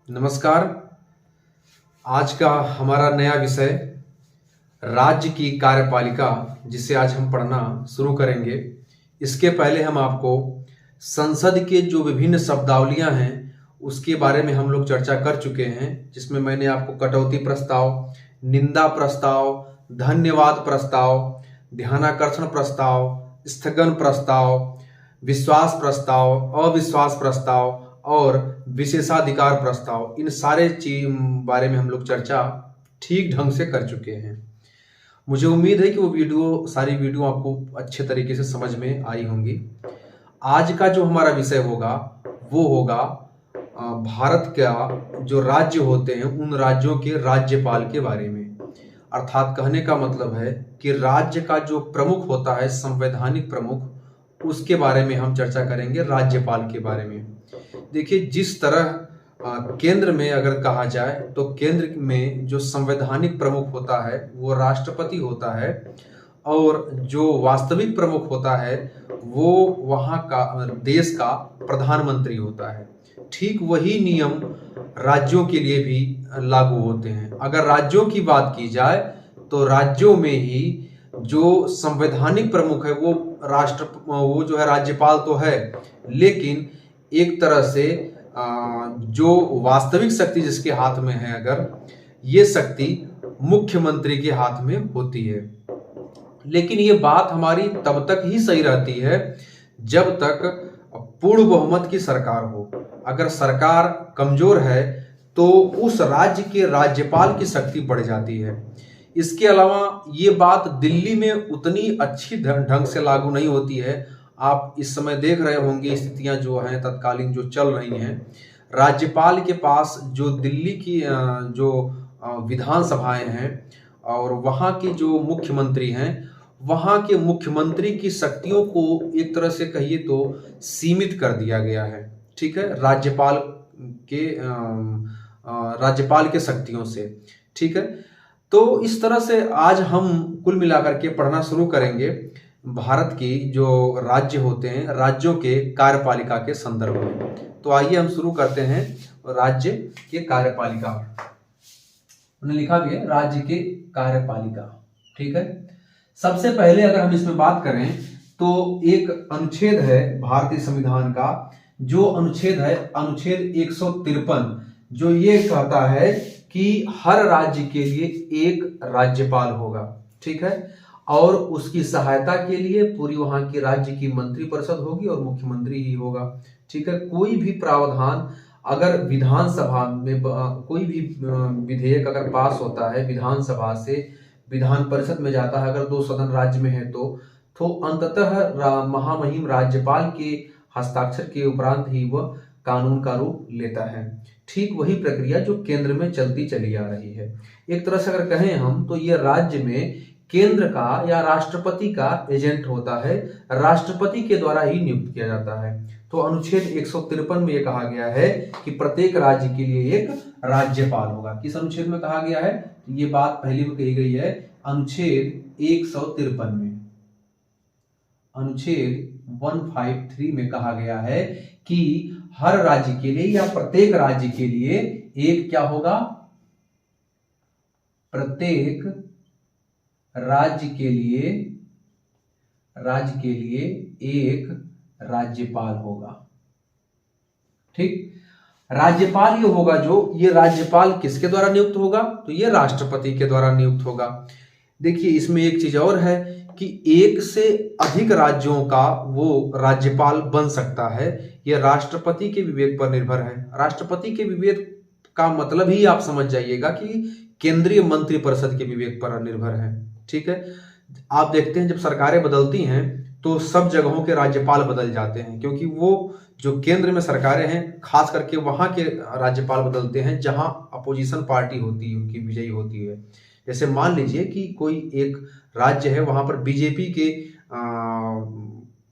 नमस्कार। आज का हमारा नया विषय राज्य की कार्यपालिका, जिसे आज हम पढ़ना शुरू करेंगे। इसके पहले हम आपको संसद के जो विभिन्न शब्दावलियां हैं उसके बारे में हम लोग चर्चा कर चुके हैं, जिसमें मैंने आपको कटौती प्रस्ताव, निंदा प्रस्ताव, धन्यवाद प्रस्ताव, ध्यानाकर्षण प्रस्ताव, स्थगन प्रस्ताव, विश्वास प्रस्ताव, अविश्वास प्रस्ताव और विशेषाधिकार प्रस्ताव, इन सारे चीज बारे में हम लोग चर्चा ठीक ढंग से कर चुके हैं। मुझे उम्मीद है कि वो सारी वीडियो आपको अच्छे तरीके से समझ में आई होंगी। आज का जो हमारा विषय होगा वो होगा भारत का जो राज्य होते हैं उन राज्यों के राज्यपाल के बारे में। अर्थात कहने का मतलब है कि राज्य का जो प्रमुख होता है, संवैधानिक प्रमुख, उसके बारे में हम चर्चा करेंगे, राज्यपाल के बारे में। देखिए, जिस तरह केंद्र में अगर कहा जाए तो केंद्र में जो संवैधानिक प्रमुख होता है वो राष्ट्रपति होता है, और जो वास्तविक प्रमुख होता है वो वहाँ का देश का प्रधानमंत्री होता है। ठीक वही नियम राज्यों के लिए भी लागू होते हैं। अगर राज्यों की बात की जाए तो राज्यों में ही जो संवैधानिक प्रमुख है वो जो है राज्यपाल तो है, लेकिन एक तरह से जो वास्तविक शक्ति जिसके हाथ में है, अगर ये शक्ति मुख्यमंत्री के हाथ में होती है। लेकिन ये बात हमारी तब तक ही सही रहती है जब तक पूर्ण बहुमत की सरकार हो। अगर सरकार कमजोर है तो उस राज्य के राज्यपाल की शक्ति बढ़ जाती है। इसके अलावा ये बात दिल्ली में उतनी अच्छी ढंग से लागू नहीं होती है। आप इस समय देख रहे होंगे स्थितियां जो हैं तत्कालीन जो चल रही हैं, राज्यपाल के पास जो दिल्ली की जो विधानसभाएं हैं और वहाँ के जो मुख्यमंत्री हैं, वहाँ के मुख्यमंत्री की शक्तियों को एक तरह से कहिए तो सीमित कर दिया गया है। ठीक है, राज्यपाल के शक्तियों से। ठीक है, तो इस तरह से आज हम कुल मिलाकर के पढ़ना शुरू करेंगे भारत की जो राज्य होते हैं, राज्यों के कार्यपालिका के संदर्भ में। तो आइए हम शुरू करते हैं राज्य के कार्यपालिका। उन्होंने लिखा भी है राज्य के कार्यपालिका। ठीक है, सबसे पहले अगर हम इसमें बात करें तो एक अनुच्छेद है भारतीय संविधान का, जो अनुच्छेद है अनुच्छेद 153, जो ये कहता है कि हर राज्य के लिए एक राज्यपाल होगा। ठीक है, और उसकी सहायता के लिए पूरी वहां की राज्य की मंत्रिपरिषद होगी और मुख्यमंत्री ही होगा। ठीक है, कोई भी प्रावधान अगर विधानसभा में कोई भी विधेयक अगर पास होता है विधानसभा से विधान परिषद में जाता है, अगर 2 सदन राज्य में है तो अंततः महामहिम राज्यपाल के हस्ताक्षर के उपरांत ही वह कानून का रूप लेता है। ठीक वही प्रक्रिया जो केंद्र में चलती चली आ रही है। एक तरह से अगर कहें हम तो ये राज्य में केंद्र का या राष्ट्रपति का एजेंट होता है, राष्ट्रपति के द्वारा ही नियुक्त किया जाता है। तो अनुच्छेद 153 में यह कहा गया है कि प्रत्येक राज्य के लिए एक राज्यपाल होगा। किस अनुच्छेद में कहा गया है? ये बात पहले भी कही गई है अनुच्छेद 153 में। अनुच्छेद 153 में कहा गया है कि हर राज्य के लिए या प्रत्येक राज्य के लिए एक क्या होगा? प्रत्येक राज्य के लिए एक राज्यपाल होगा। ठीक, राज्यपाल ये होगा ये राज्यपाल किसके द्वारा नियुक्त होगा? तो ये राष्ट्रपति के द्वारा नियुक्त होगा। देखिए, इसमें एक चीज और है कि एक से अधिक राज्यों का वो राज्यपाल बन सकता है। यह राष्ट्रपति के विवेक पर निर्भर है। राष्ट्रपति के विवेक का मतलब ही आप समझ जाइएगा कि केंद्रीय मंत्रिपरिषद के विवेक पर निर्भर है। ठीक है, आप देखते हैं जब सरकारें बदलती हैं तो सब जगहों के राज्यपाल बदल जाते हैं, क्योंकि वो जो केंद्र में सरकारें हैं खास करके वहां के राज्यपाल बदलते हैं जहां अपोजिशन पार्टी होती है, उनकी विजयी होती है। जैसे मान लीजिए कि कोई एक राज्य है, वहां पर बीजेपी के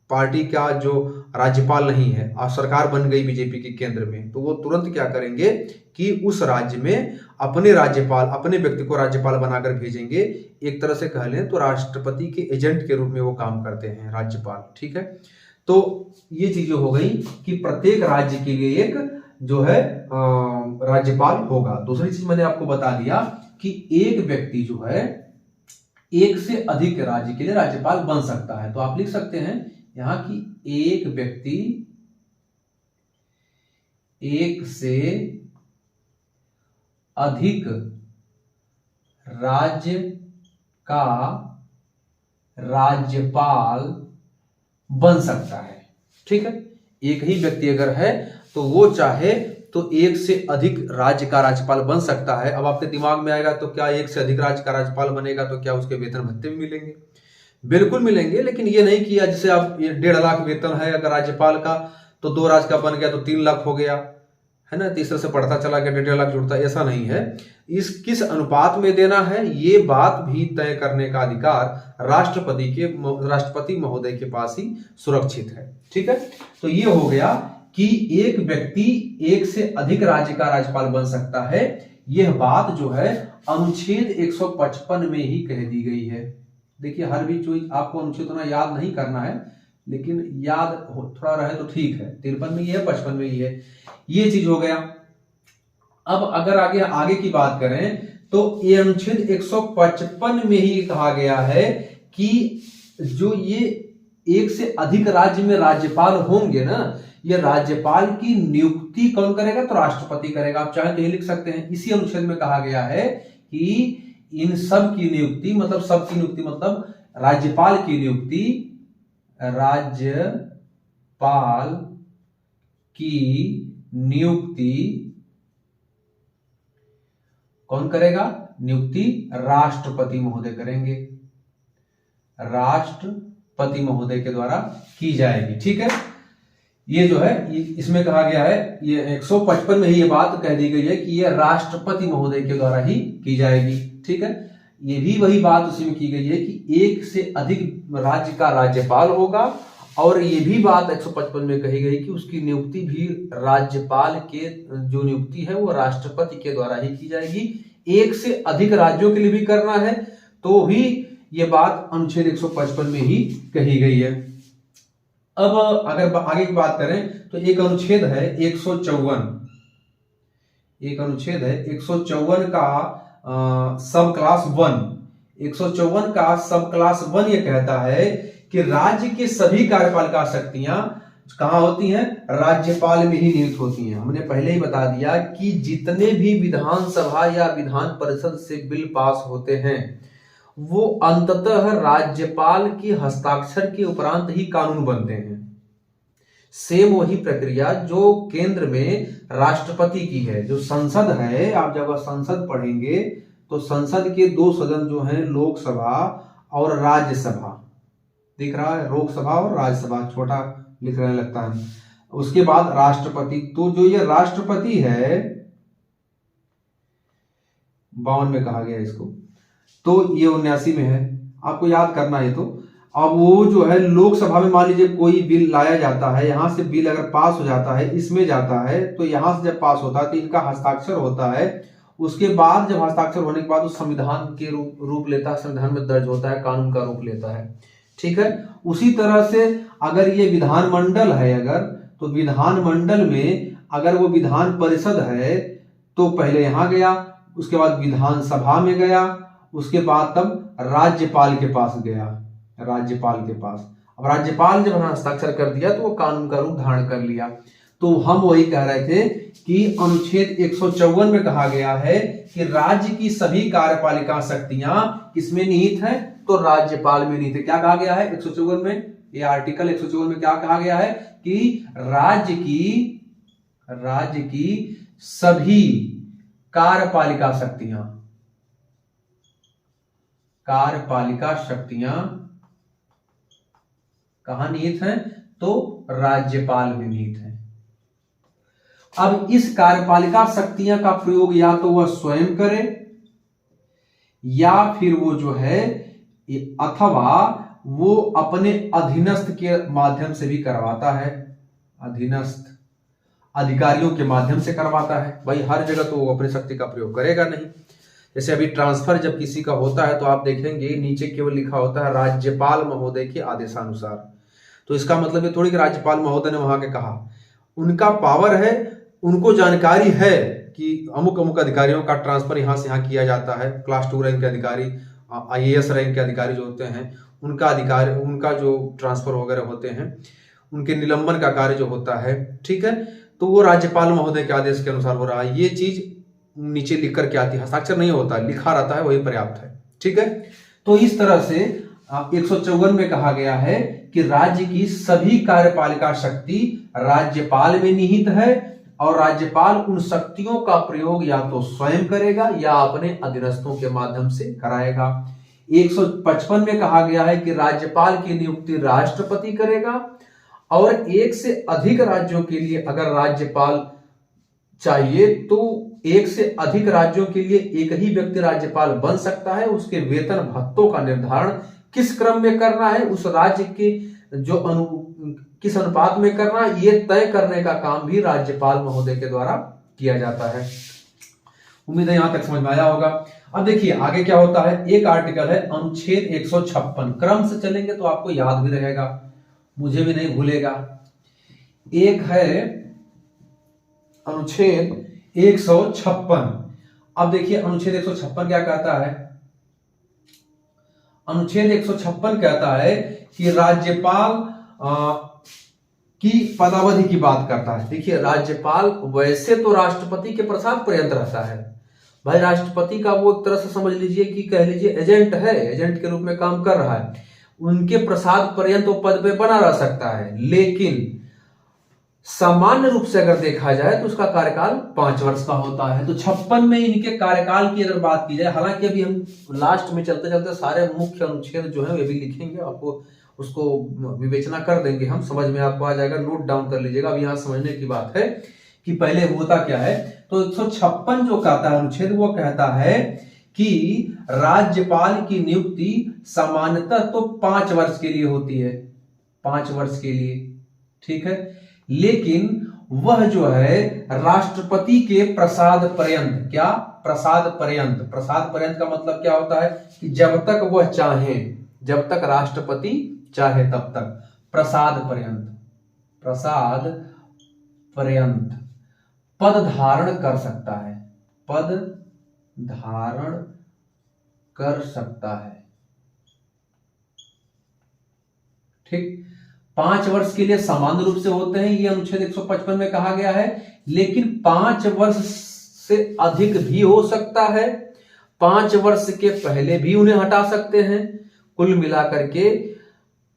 पार्टी का जो राज्यपाल नहीं है और सरकार बन गई बीजेपी के केंद्र में, तो वो तुरंत क्या करेंगे कि उस राज्य में अपने व्यक्ति को राज्यपाल बनाकर भेजेंगे। एक तरह से कह लें तो राष्ट्रपति के एजेंट के रूप में वो काम करते हैं राज्यपाल। ठीक है, तो ये चीजें हो गई कि प्रत्येक राज्य के लिए एक जो है राज्यपाल होगा। दूसरी चीज मैंने आपको बता दिया कि एक व्यक्ति जो है एक से अधिक राज्य के लिए राज्यपाल बन सकता है। तो आप लिख सकते हैं यहां कि एक व्यक्ति एक से अधिक राज्य का राज्यपाल बन सकता है। ठीक है, एक ही व्यक्ति अगर है तो वो चाहे तो एक से अधिक राज्य का राज्यपाल बन सकता है। अब आपके दिमाग में आएगा तो क्या एक से अधिक राज्य का राज्यपाल बनेगा तो क्या उसके वेतन भत्ते भी मिलेंगे? बिल्कुल मिलेंगे, लेकिन ये नहीं किया जैसे आप 1.5 लाख वेतन है अगर राज्यपाल का तो 2 राज्य का बन गया तो 3 लाख हो गया, है ना, तीसरे से बढ़ता चला गया 1.5 लाख जुड़ता, ऐसा नहीं है। इस किस अनुपात में देना है ये बात भी तय करने का अधिकार राष्ट्रपति महोदय के पास ही सुरक्षित है। ठीक है, तो ये हो गया कि एक व्यक्ति एक से अधिक राज्य का राज्यपाल बन सकता है। यह बात जो है अनुच्छेद 155 में ही कह दी गई है। देखिए हर भी चीज आपको अनुच्छेद उतना याद नहीं करना है, लेकिन याद थोड़ा रहे तो ठीक है। 53 में ही है, 55 में ही है, ये चीज हो गया। अब अगर आगे की बात करें तो ये अनुच्छेद 155 में ही कहा गया है कि जो ये एक से अधिक राज्य में राज्यपाल होंगे ना, ये राज्यपाल की नियुक्ति कौन करेगा? तो राष्ट्रपति करेगा। आप चाहे तो ये लिख सकते हैं, इसी अनुच्छेद में कहा गया है कि इन सब की नियुक्ति मतलब राज्यपाल की नियुक्ति कौन करेगा? नियुक्ति राष्ट्रपति महोदय करेंगे, राष्ट्रपति महोदय के द्वारा की जाएगी। ठीक है, ये जो है इसमें कहा गया है, ये 155 में ही ये बात कह दी गई है कि ये राष्ट्रपति महोदय के द्वारा ही की जाएगी। ठीक है, ये भी वही बात उसी में की गई है कि एक से अधिक राज्य का राज्यपाल होगा, और ये भी बात 155 में कही गई कि उसकी नियुक्ति भी राज्यपाल के जो नियुक्ति है वो राष्ट्रपति के द्वारा ही की जाएगी। एक से अधिक राज्यों के लिए भी करना है तो भी ये बात अनुच्छेद 155 में ही कही गई है। अब अगर आगे की बात करें तो एक अनुच्छेद है 154 का सब क्लास 1, 154 का सब क्लास 1 ये कहता है कि राज्य के सभी कार्यपालिका शक्तियां कहां होती हैं? राज्यपाल में ही नियुक्त होती हैं। हमने पहले ही बता दिया कि जितने भी विधानसभा या विधान परिषद से बिल पास होते हैं वो अंततः राज्यपाल के हस्ताक्षर के उपरांत ही कानून बनते हैं। सेम वही प्रक्रिया जो केंद्र में राष्ट्रपति की है। जो संसद है, आप जब संसद पढ़ेंगे तो संसद के 2 सदन जो हैं, लोकसभा और राज्यसभा, दिख रहा है, लोकसभा और राज्यसभा, छोटा लिख रहे लगता है। उसके बाद राष्ट्रपति, तो जो ये राष्ट्रपति है 52 में कहा गया इसको, तो ये 79 में है, आपको याद करना है। तो अब वो जो है लोकसभा में मान लीजिए कोई बिल लाया जाता है, यहां से बिल अगर पास हो जाता है, इसमें जाता है, तो यहां से जब पास होता है तो इनका हस्ताक्षर होता है। उसके बाद जब हस्ताक्षर होने के बाद वो संविधान के रूप लेता है, संविधान में दर्ज होता है, कानून का रूप लेता है। ठीक है, उसी तरह से अगर ये विधानमंडल है, अगर तो विधानमंडल में अगर वो विधान परिषद है तो पहले यहां गया, उसके बाद विधानसभा में गया, उसके बाद तब राज्यपाल के पास गया, राज्यपाल के पास। अब राज्यपाल जब हस्ताक्षर कर दिया तो वो कानून का रूप धारण कर लिया। तो हम वही कह रहे थे कि अनुच्छेद 154 में कहा गया है कि राज्य की सभी कार्यपालिका शक्तियां किसमें निहित है? तो राज्यपाल में निहित है। क्या कहा गया है 154 में? ये आर्टिकल 154 में क्या कहा गया है कि राज्य की सभी कार्यपालिका शक्तियां कहां निहित हैं? तो राज्यपाल में निहित है। अब इस कार्यपालिका शक्तियां का प्रयोग या तो वह स्वयं करे या फिर वो जो है अथवा वो अपने अधीनस्थ के माध्यम से भी करवाता है, अधीनस्थ अधिकारियों के माध्यम से करवाता है। भाई हर जगह तो वो अपनी शक्ति का प्रयोग करेगा नहीं। जैसे अभी ट्रांसफर जब किसी का होता है तो आप देखेंगे नीचे केवल लिखा होता है राज्यपाल महोदय के आदेशानुसार। तो इसका मतलब ये थोड़ी कि राज्यपाल महोदय ने वहां के कहा, उनका पावर है, उनको जानकारी है कि अमुक अमुक अधिकारियों का ट्रांसफर यहाँ से यहाँ किया जाता है। क्लास 2 रैंक के अधिकारी, IAS रैंक के अधिकारी जो होते हैं उनका जो ट्रांसफर वगैरह होते हैं, उनके निलंबन का कार्य जो होता है, ठीक है, तो वो राज्यपाल महोदय के आदेश के अनुसार हो रहा है। ये चीज नीचे लिख करके आती है, हस्ताक्षर नहीं होता, लिखा रहता है, वही पर्याप्त है, ठीक है। तो इस तरह से 154 में कहा गया है कि राज्य की सभी कार्यपालिका शक्ति राज्यपाल में निहित है और राज्यपाल उन शक्तियों का प्रयोग या तो स्वयं करेगा या अपने अधीनस्थों के माध्यम से कराएगा। 155 में कहा गया है कि राज्यपाल की नियुक्ति राष्ट्रपति करेगा और एक से अधिक राज्यों के लिए अगर राज्यपाल चाहिए तो एक से अधिक राज्यों के लिए एक ही व्यक्ति राज्यपाल बन सकता है। उसके वेतन भत्तों का निर्धारण किस क्रम में करना है, उस राज्य के जो किस अनुपात में करना है, ये तय करने का काम भी राज्यपाल महोदय के द्वारा किया जाता है। उम्मीद है यहां तक समझ में आया होगा। अब देखिए आगे क्या होता है। एक आर्टिकल है अनुच्छेद 156, क्रम से चलेंगे तो आपको याद भी रहेगा, मुझे भी नहीं भूलेगा। एक है अनुच्छेद 156। अब देखिए अनुच्छेद 156 क्या कहता है। अनुच्छेद 156 कहता है कि राज्यपाल की पदावधि की बात करता है। देखिए राज्यपाल वैसे तो राष्ट्रपति के प्रसाद पर्यंत रहता है भाई, राष्ट्रपति का वो एक तरह से समझ लीजिए कि कह लीजिए एजेंट है, एजेंट के रूप में काम कर रहा है, उनके प्रसाद पर्यंत वो पद पे बना रह सकता है। लेकिन सामान्य रूप से अगर देखा जाए तो उसका कार्यकाल 5 वर्ष का होता है। तो 56 में इनके कार्यकाल की अगर बात की जाए, हालांकि अभी हम लास्ट में चलते चलते सारे मुख्य अनुच्छेद जो है वे भी लिखेंगे, आपको उसको विवेचना कर देंगे, हम समझ में आपको आ जाएगा, नोट डाउन कर लीजिएगा। अब यहाँ समझने की बात है कि पहले होता क्या है। तो 156 जो कहता है अनुच्छेद, वो कहता है कि राज्यपाल की नियुक्ति सामान्यतः तो 5 वर्ष के लिए होती है, 5 वर्ष के लिए, ठीक है। लेकिन वह जो है राष्ट्रपति के प्रसाद पर्यंत, क्या प्रसाद पर्यंत, प्रसाद पर्यंत का मतलब क्या होता है कि जब तक वह चाहे, जब तक राष्ट्रपति चाहे तब तक, प्रसाद पर्यंत, प्रसाद पर्यंत पद धारण कर सकता है, पद धारण कर सकता है, ठीक। 5 वर्ष के लिए सामान्य रूप से होते हैं, ये अनुच्छेद 155 में कहा गया है। लेकिन 5 वर्ष से अधिक भी हो सकता है, 5 वर्ष के पहले भी उन्हें हटा सकते हैं। कुल मिलाकर के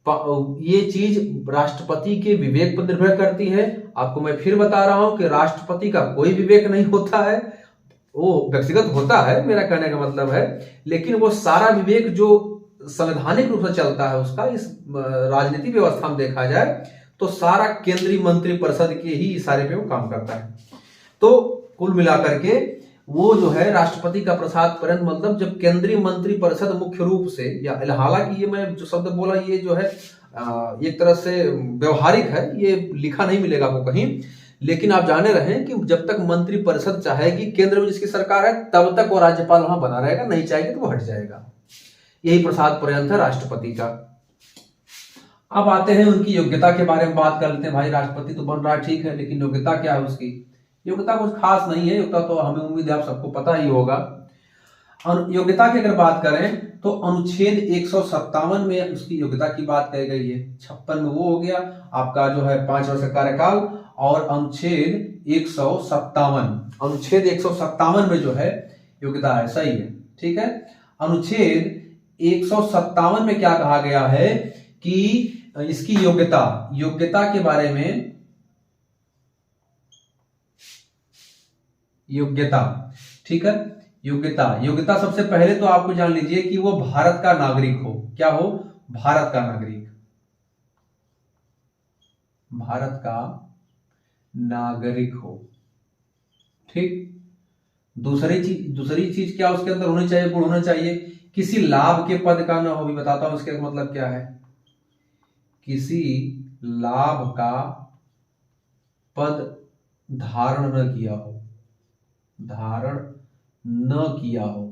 ये चीज राष्ट्रपति के विवेक पर निर्भर करती है। आपको मैं फिर बता रहा हूं कि राष्ट्रपति का कोई विवेक नहीं होता है, वो व्यक्तिगत होता है, मेरा कहने का मतलब है, लेकिन वो सारा विवेक जो संवैधानिक रूप से चलता है उसका, इस राजनीतिक व्यवस्था में देखा जाए तो सारा केंद्रीय मंत्री परिषद के ही इशारे पे वो काम करता है। तो कुल मिलाकर के वो जो है राष्ट्रपति का प्रसाद पर्यंत, मतलब जब केंद्रीय मंत्री परिषद मुख्य रूप से, या हालांकि ये मैं जो शब्द बोला ये जो है एक तरह से व्यवहारिक है, ये लिखा नहीं मिलेगा आपको कहीं, लेकिन आप जाने रहे कि जब तक मंत्री परिषद चाहेगी, केंद्र में जिसकी सरकार है, तब तक वो राज्यपाल वहां बना रहेगा, नहीं चाहेगी तो वो हट जाएगा। यही प्रसाद पर्यंत है राष्ट्रपति का। अब आते हैं उनकी योग्यता के बारे में बात कर लेते हैं। भाई राष्ट्रपति तो बन रहा है, ठीक है, लेकिन योग्यता क्या है उसकी? योग्यता कुछ खास नहीं है, योग्यता तो हमें उम्मीद है आप सबको पता ही होगा। योग्यता की अगर बात करें तो अनुच्छेद 157 में उसकी योग्यता की बात कही गई है। 56 में वो हो गया आपका जो है 5 वर्ष का कार्यकाल, और अनुच्छेद 157 में जो है योग्यता है, सही है, ठीक है। अनुच्छेद 157 में क्या कहा गया है कि इसकी योग्यता के बारे में, योग्यता, ठीक है, योग्यता सबसे पहले तो आपको जान लीजिए कि वो भारत का नागरिक हो। क्या हो? भारत का नागरिक, भारत का नागरिक हो, ठीक। दूसरी चीज क्या उसके अंदर होनी चाहिए? गुण होना चाहिए, किसी लाभ के पद का ना हो। भी बताता हूं इसके मतलब क्या है। किसी लाभ का पद धारण न किया हो, धारण न किया हो।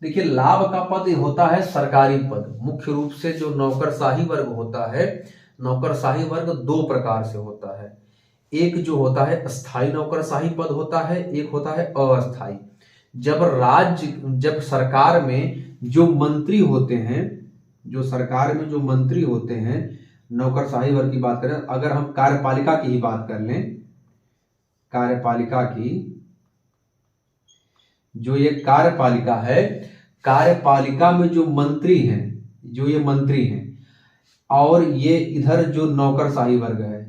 देखिए लाभ का पद होता है सरकारी पद, मुख्य रूप से जो नौकरशाही वर्ग होता है, नौकरशाही वर्ग 2 प्रकार से होता है। एक जो होता है स्थायी नौकरशाही पद होता है, एक होता है अस्थायी। जब सरकार में जो मंत्री होते हैं, जो सरकार में जो मंत्री होते हैं, नौकरशाही वर्ग की बात करें, अगर हम कार्यपालिका की ही बात कर लें, कार्यपालिका की, जो ये कार्यपालिका है, कार्यपालिका में जो मंत्री हैं, जो ये मंत्री हैं, और ये इधर जो नौकरशाही वर्ग है,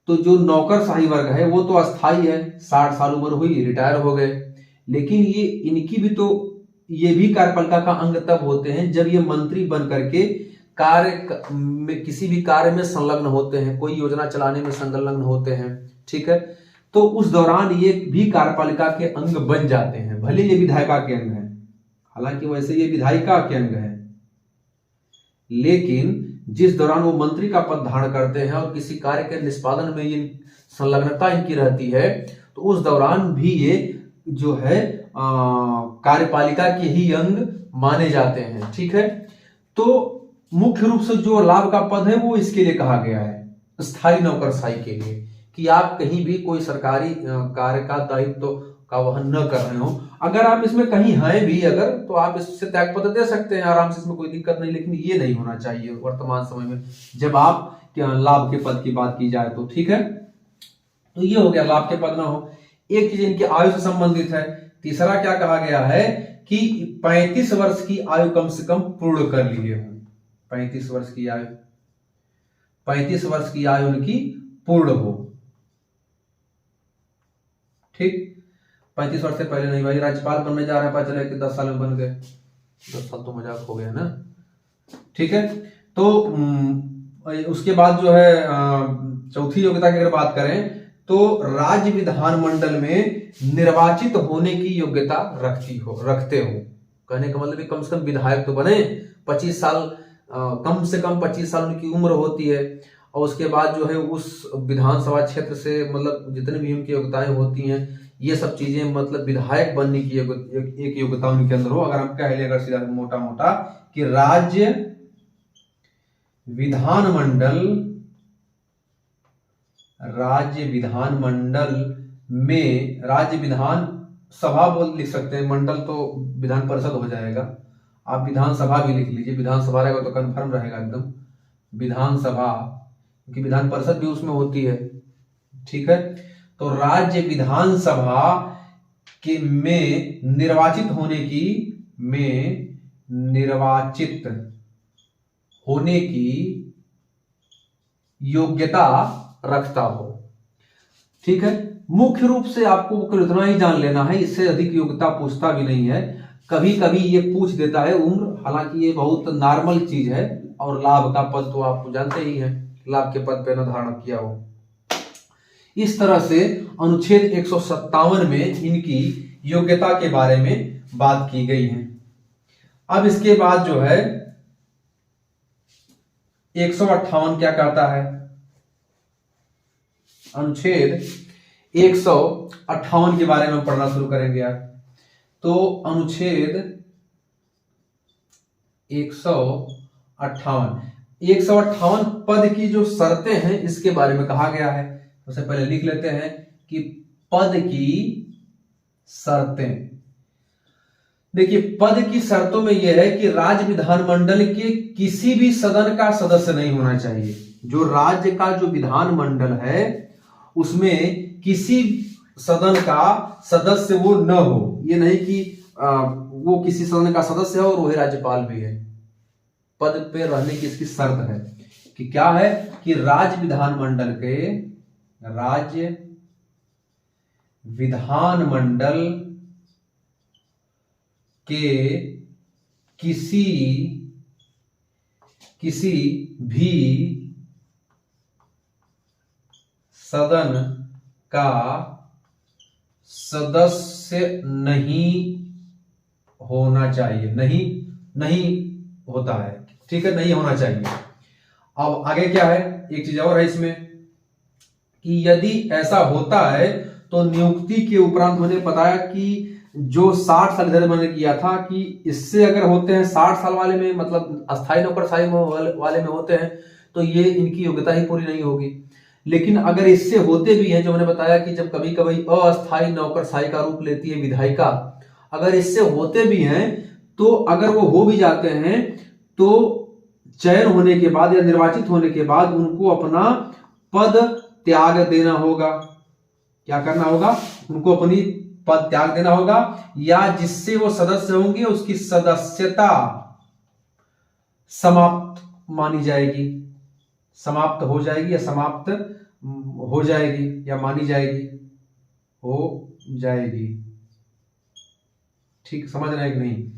तो जो नौकरशाही वर्ग है वो तो अस्थाई है, 60 साल उम्र हुई, रिटायर हो गए। लेकिन ये इनकी भी तो, ये भी कार्यपालिका का अंग तब होते हैं जब ये मंत्री बन करके कार्य में, किसी भी कार्य में संलग्न होते हैं, कोई योजना चलाने में संलग्न होते हैं, ठीक है। तो उस दौरान ये भी कार्यपालिका के अंग बन जाते हैं, भले ये विधायिका के अंग है, हालांकि वैसे ये विधायिका के अंग है, लेकिन जिस दौरान वो मंत्री का पद धारण करते हैं और किसी कार्य के निष्पादन में ये संलग्नता इनकी रहती है, तो उस दौरान भी ये जो है कार्यपालिका के ही अंग माने जाते हैं, ठीक है। तो मुख्य रूप से जो लाभ का पद है वो इसके लिए कहा गया है, स्थायी नौकरशाही के लिए, कि आप कहीं भी कोई सरकारी कार्य का दायित्व का वहन न कर रहे हो। अगर आप इसमें कहीं हैं भी अगर, तो आप इससे त्यागपत्र दे सकते हैं आराम से, इसमें कोई दिक्कत नहीं, लेकिन ये नहीं होना चाहिए वर्तमान समय में जब आप लाभ के पद की बात की जाए तो, ठीक है। तो ये हो गया लाभ के पद ना हो। एक चीज इनकी आयु से संबंधित है। तीसरा क्या कहा गया है कि 35 वर्ष की आयु कम से कम पूर्ण कर लिए हो। 35 वर्ष की आयु, 35 वर्ष की आयु उनकी पूर्ण हो, ठीक। 35 वर्ष से पहले नहीं, भाई राज्यपाल बनने जा रहे हैं, पता चला कि 10 साल में बन गए, 10 साल तो मजाक हो गया ना, ठीक है। तो उसके बाद जो है चौथी योग्यता की अगर बात करें तो राज्य विधानमंडल में निर्वाचित होने की योग्यता रखते हो। कहने का मतलब कम से कम विधायक तो बने, 25 साल, कम से कम 25 साल उनकी उम्र होती है, और उसके बाद जो है उस विधानसभा क्षेत्र से मतलब जितने भी उनकी योग्यताएं होती हैं, ये सब चीजें मतलब विधायक बनने की एक योग्यता उनके अंदर हो। अगर हम कह लें, अगर सीधा मोटा मोटा कि राज्य विधानमंडल में, राज्य विधान सभा बोल लिख सकते हैं, मंडल तो विधान परिषद हो जाएगा, आप विधानसभा भी लिख लीजिए, विधानसभा रहेगा तो कंफर्म रहेगा एकदम, विधानसभा, क्योंकि विधान परिषद भी उसमें होती है, ठीक है। तो राज्य विधानसभा के में निर्वाचित होने की योग्यता रखता हो, ठीक है। मुख्य रूप से आपको इतना ही जान लेना है, इससे अधिक योग्यता पूछता भी नहीं है। कभी कभी ये पूछ देता है उम्र, हालांकि ये बहुत नॉर्मल चीज है, और लाभ का पद तो आप जानते ही हैं, लाभ के पद पे न धारण किया हो। इस तरह से अनुच्छेद 157 में इनकी योग्यता के बारे में बात की गई है। अब इसके बाद जो है 158 क्या कहता है, अनुच्छेद 158 के बारे में पढ़ना शुरू करेंगे आप। तो अनुच्छेद 158 पद की जो शर्तें हैं इसके बारे में कहा गया है। सबसे पहले लिख लेते हैं कि पद की शर्तें। देखिए, पद की शर्तों में यह है कि राज्य विधानमंडल के किसी भी सदन का सदस्य नहीं होना चाहिए। जो राज्य का जो विधानमंडल है उसमें किसी सदन का सदस्य वो न हो। ये नहीं कि वो किसी सदन का सदस्य है और वही राज्यपाल भी है। पद पे रहने की इसकी शर्त है कि क्या है कि राज्य विधानमंडल के किसी भी सदन का सदस्य नहीं होना चाहिए। नहीं होता है, ठीक है, नहीं होना चाहिए। अब आगे क्या है, एक चीज और है इसमें कि यदि ऐसा होता है तो नियुक्ति के उपरांत मैंने बताया कि जो 60 साल इधर मैंने किया था कि इससे अगर होते हैं 60 साल वाले में, मतलब अस्थायी नौकरशाही वाले में होते हैं, तो ये इनकी योग्यता ही पूरी नहीं होगी। लेकिन अगर इससे होते भी हैं, जो मैंने बताया कि जब कभी कभी अस्थायी नौकरशाही का रूप लेती है विधायिका, अगर इससे होते भी हैं तो अगर वो हो भी जाते हैं तो चयन होने के बाद या निर्वाचित होने के बाद उनको अपना पद त्याग देना होगा। क्या करना होगा? उनको अपनी पद त्याग देना होगा, या जिससे वो सदस्य होंगे उसकी सदस्यता समाप्त मानी जाएगी, समाप्त हो जाएगी या समाप्त हो जाएगी या मानी जाएगी, हो जाएगी। ठीक समझ रहे हैं कि नहीं?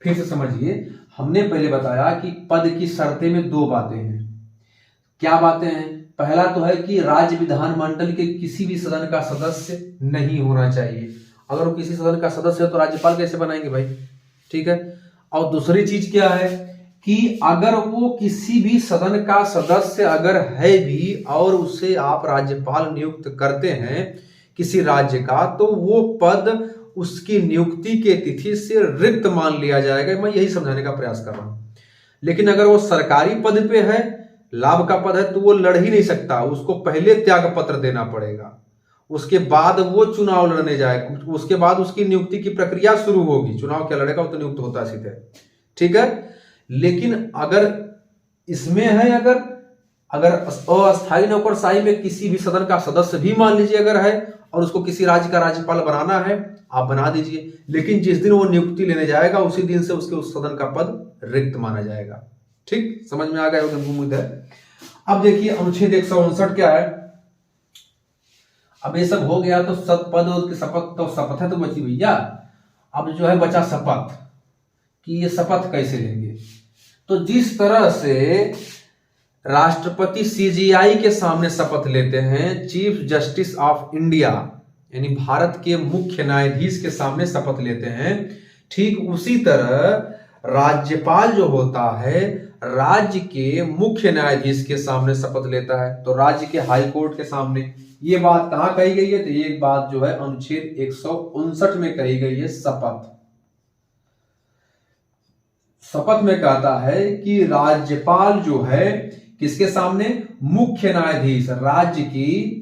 फिर से समझिए, हमने पहले बताया कि पद की शर्तें में दो बातें हैं। क्या बातें हैं? पहला तो है कि राज्य विधानमंडल के किसी भी सदन का सदस्य नहीं होना चाहिए। अगर वो किसी सदन का सदस्य है तो राज्यपाल कैसे बनाएंगे भाई? ठीक है। और दूसरी चीज क्या है कि अगर वो किसी भी सदन का सदस्य अगर है भी और उसे आप राज्यपाल नियुक्त करते हैं किसी राज्य का, तो वो पद उसकी नियुक्ति के तिथि से रिक्त मान लिया जाएगा। मैं यही समझाने का प्रयास कर रहा हूं। लेकिन अगर वो सरकारी पद पे है, लाभ का पद है, तो वो लड़ ही नहीं सकता, उसको पहले त्याग पत्र देना पड़ेगा, उसके बाद वो चुनाव लड़ने जाएगा, उसके बाद उसकी नियुक्ति की प्रक्रिया शुरू होगी। चुनाव क्या लड़ेगा, वो तो नियुक्त होता सीधे। ठीक है। लेकिन अगर इसमें है, अगर अस्थायी नौकरशाही में किसी भी सदन का सदस्य भी मान लीजिए अगर है और उसको किसी राज्य का राज्यपाल बनाना है, आप बना दीजिए, लेकिन जिस दिन वो नियुक्ति लेने जाएगा उसी दिन से उसके उस सदन का पद रिक्त माना जाएगा। ठीक, समझ में आ गया होगा, उम्मीद है। अब देखिए अनुच्छेद 159 क्या है। अब ये सब हो गया तो पद शपथ तो शपथ है तो बची भैया। अब जो है बचा शपथ, कि ये शपथ कैसे लेंगे। तो जिस तरह से राष्ट्रपति सीजीआई के सामने शपथ लेते हैं, चीफ जस्टिस ऑफ इंडिया यानी भारत के मुख्य न्यायाधीश के सामने शपथ लेते हैं, ठीक उसी तरह राज्यपाल जो होता है राज्य के मुख्य न्यायाधीश के सामने शपथ लेता है। तो राज्य के हाई कोर्ट के सामने। ये बात कहां कही गई है? तो ये बात जो है अनुच्छेद 159 में कही गई है। शपथ में कहता है कि राज्यपाल जो है किसके सामने? मुख्य न्यायाधीश, राज्य के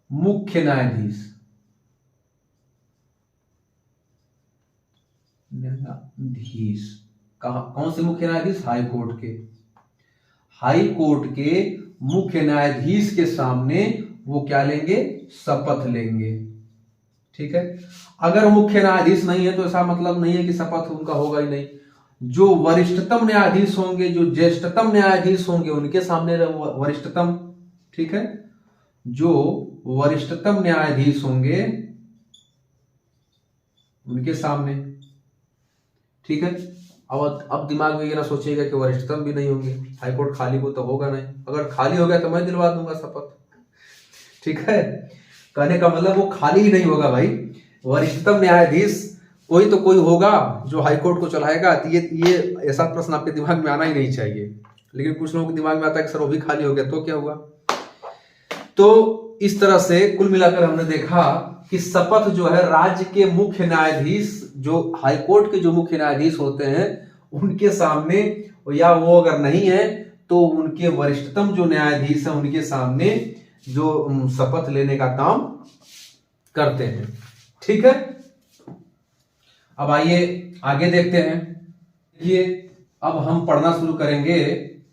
मुख्य न्यायाधीश कौन से मुख्य न्यायाधीश? हाई कोर्ट के। हाई कोर्ट के मुख्य न्यायाधीश के सामने वो क्या लेंगे? शपथ लेंगे। ठीक है। अगर मुख्य न्यायाधीश नहीं है तो ऐसा मतलब नहीं है कि शपथ उनका होगा ही नहीं। जो वरिष्ठतम न्यायाधीश होंगे, जो ज्येष्ठतम न्यायाधीश होंगे, उनके सामने वरिष्ठतम, ठीक है, जो वरिष्ठतम न्यायाधीश होंगे उनके सामने। ठीक है। अब दिमाग में ये ना सोचिएगा कि वरिष्ठतम भी नहीं होंगे, हाईकोर्ट खाली को तो होगा नहीं। अगर खाली हो गया तो मैं दिलवा दूंगा शपथ। ठीक है। कहने का मतलब वो खाली ही नहीं होगा भाई, वरिष्ठतम न्यायाधीश कोई तो कोई होगा जो हाईकोर्ट को चलाएगा। तो ये ऐसा प्रश्न आपके दिमाग में आना ही नहीं चाहिए, लेकिन कुछ लोगों के दिमाग में आता है कि सर वो भी खाली हो गया तो क्या हुआ। तो इस तरह से कुल मिलाकर हमने देखा कि शपथ जो है राज्य के मुख्य न्यायाधीश, जो हाईकोर्ट के जो मुख्य न्यायाधीश होते हैं उनके सामने, या वो अगर नहीं है तो उनके वरिष्ठतम जो न्यायाधीश हैं उनके सामने जो शपथ लेने का काम करते हैं। ठीक है। अब आइए आगे देखते हैं। ये अब हम पढ़ना शुरू करेंगे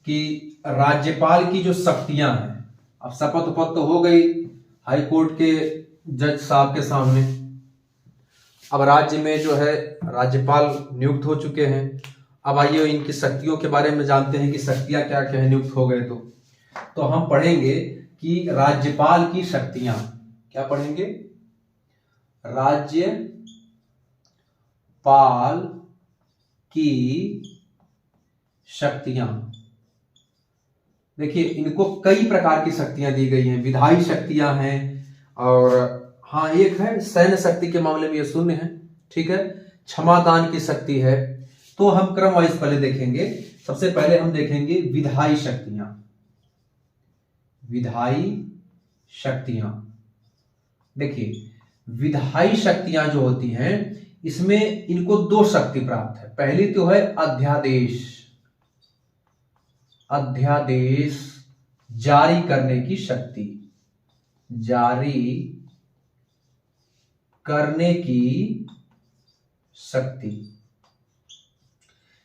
कि राज्यपाल की जो शक्तियां हैं। अब शपथ उपत तो हो गई हाई कोर्ट के जज साहब के सामने। अब राज्य में जो है राज्यपाल नियुक्त हो चुके हैं। अब आइए इनकी शक्तियों के बारे में जानते हैं कि शक्तियां क्या क्या है नियुक्त हो गए तो हम पढ़ेंगे कि राज्यपाल की शक्तियां। क्या पढ़ेंगे? राज्यपाल की शक्तियां। देखिए इनको कई प्रकार की शक्तियां दी गई हैं। विधायी शक्तियां हैं, और हाँ एक है सैन्य शक्ति के मामले में ये शून्य है। ठीक है। क्षमादान की शक्ति है। तो हम क्रम वाइज पहले देखेंगे। सबसे पहले हम देखेंगे विधायी शक्तियां। विधायी शक्तियां, देखिए विधायी शक्तियां जो होती हैं इसमें इनको दो शक्ति प्राप्त है। पहली तो है अध्यादेश, अध्यादेश जारी करने की शक्ति, जारी करने की शक्ति।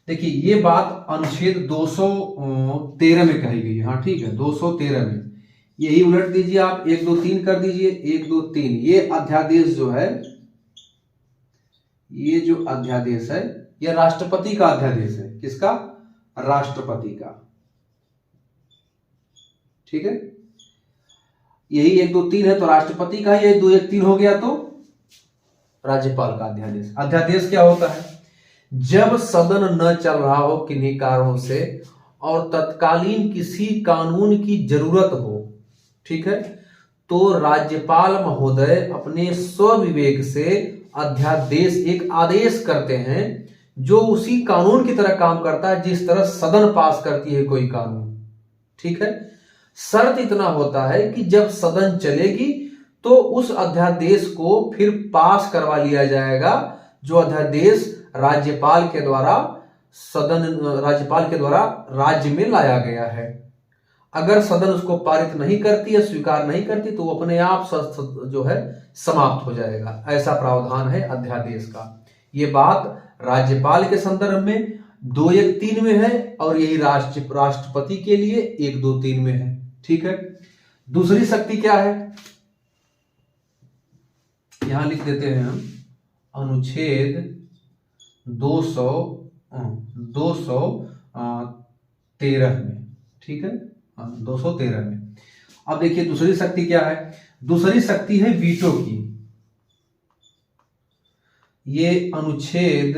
देखिए ये बात अनुच्छेद 213 में कही गई है। हाँ ठीक है, 213 में यही उलट दीजिए आप, 1 2 3 कर दीजिए, 1 2 3। ये अध्यादेश जो है, ये जो अध्यादेश है ये राष्ट्रपति का अध्यादेश है। किसका? राष्ट्रपति का। ठीक है, यही 1 2 3 है तो राष्ट्रपति का, ये 2 1 3 हो गया तो राज्यपाल का अध्यादेश। अध्यादेश क्या होता है? जब सदन न चल रहा हो किन्हीं कारणों से और तत्कालीन किसी कानून की जरूरत हो, ठीक है, तो राज्यपाल महोदय अपने स्वविवेक से अध्यादेश, एक आदेश करते हैं जो उसी कानून की तरह काम करता है जिस तरह सदन पास करती है कोई कानून। ठीक है, शर्त इतना होता है कि जब सदन चलेगी तो उस अध्यादेश को फिर पास करवा लिया जाएगा, जो अध्यादेश राज्यपाल के द्वारा राज्यपाल के द्वारा राज्य में लाया गया है। अगर सदन उसको पारित नहीं करती या स्वीकार नहीं करती तो वो अपने आप जो है समाप्त हो जाएगा। ऐसा प्रावधान है अध्यादेश का। ये बात राज्यपाल के संदर्भ में 2 1 3 में है और यही राष्ट्रपति के लिए 1 2 3 में है। ठीक है, दूसरी शक्ति क्या है? यहां लिख देते हैं हम, अनुच्छेद 213 में। ठीक है, 213 में। अब देखिए दूसरी शक्ति क्या है? दूसरी शक्ति है वीटो की। ये अनुच्छेद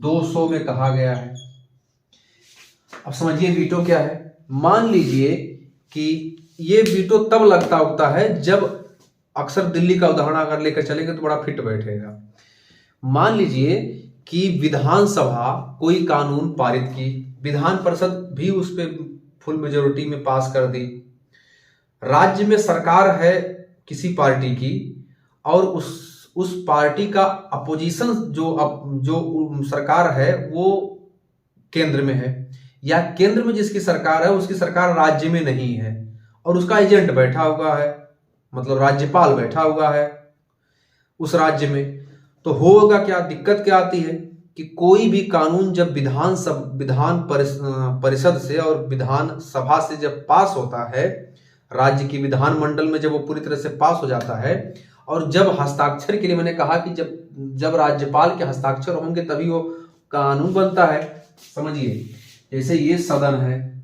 200 में कहा गया है। अब समझिए वीटो क्या है। मान लीजिए कि ये वीटो तब लगता उगता है जब, अक्सर दिल्ली का उदाहरण अगर लेकर चलेंगे तो बड़ा फिट बैठेगा। मान लीजिए कि विधानसभा कोई कानून पारित की, विधान परिषद भी उस पर फुल मेजोरिटी में पास कर दी, राज्य में सरकार है किसी पार्टी की और उस पार्टी का अपोजिशन जो सरकार है वो केंद्र में है, या केंद्र में जिसकी सरकार है उसकी सरकार राज्य में नहीं है और उसका एजेंट बैठा हुआ है, मतलब राज्यपाल बैठा हुआ है उस राज्य में। तो होगा क्या, दिक्कत क्या आती है कि कोई भी कानून जब विधान परिषद से और विधान सभा से जब पास होता है, राज्य की विधानमंडल में जब वो पूरी तरह से पास हो जाता है और जब हस्ताक्षर के लिए, मैंने कहा कि जब राज्यपाल के हस्ताक्षर होंगे तभी वो कानून बनता है। समझिए, जैसे ये सदन है,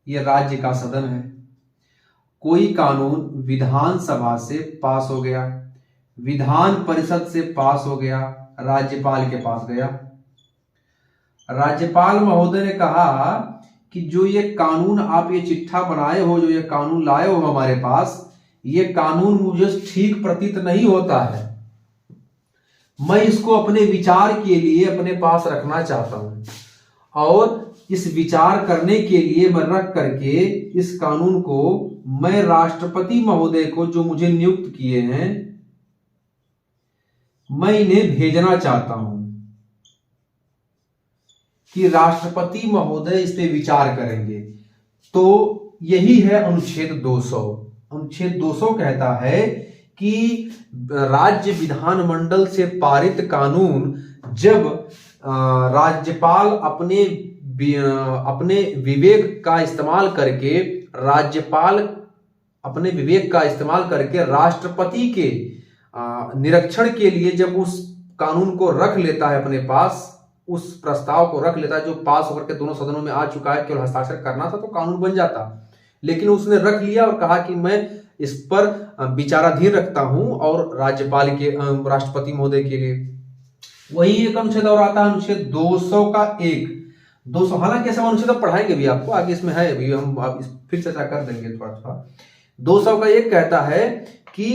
ये राज्य का सदन है, कोई कानून विधानसभा से पास हो गया, विधान परिषद से पास हो गया, राज्यपाल के पास गया। राज्यपाल महोदय ने कहा कि जो ये कानून आप ये चिट्ठा बनाए हो, जो ये कानून लाए हो हमारे पास, ये कानून मुझे ठीक प्रतीत नहीं होता है, मैं इसको अपने विचार के लिए अपने पास रखना चाहता हूं और इस विचार करने के लिए मैं रख करके इस कानून को मैं राष्ट्रपति महोदय को, जो मुझे नियुक्त किए हैं, मैं इन्हें भेजना चाहता हूं कि राष्ट्रपति महोदय इस पे विचार करेंगे। तो यही है अनुच्छेद 200। अनुच्छेद 200 कहता है कि राज्य विधानमंडल से पारित कानून जब राज्यपाल अपने विवेक का इस्तेमाल करके, राष्ट्रपति के निरीक्षण के लिए जब उस कानून को रख लेता है अपने पास, उस प्रस्ताव को रख लेता है जो पास होकर के दोनों सदनों में आ चुका है, केवल हस्ताक्षर करना था तो कानून बन जाता। लेकिन उसने रख लिया और कहा कि मैं इस पर विचाराधीन रखता हूं और राष्ट्रपति महोदय के लिए। वही एक अनुच्छेद और आता है, अनुच्छेद 200 का 1। 200, हालांकि ऐसा अनुच्छेद पढ़ाएंगे भी आपको आगे, इसमें है अभी, हम फिर चर्चा कर देंगे थोड़ा थोड़ा। 200 का 1 कहता है कि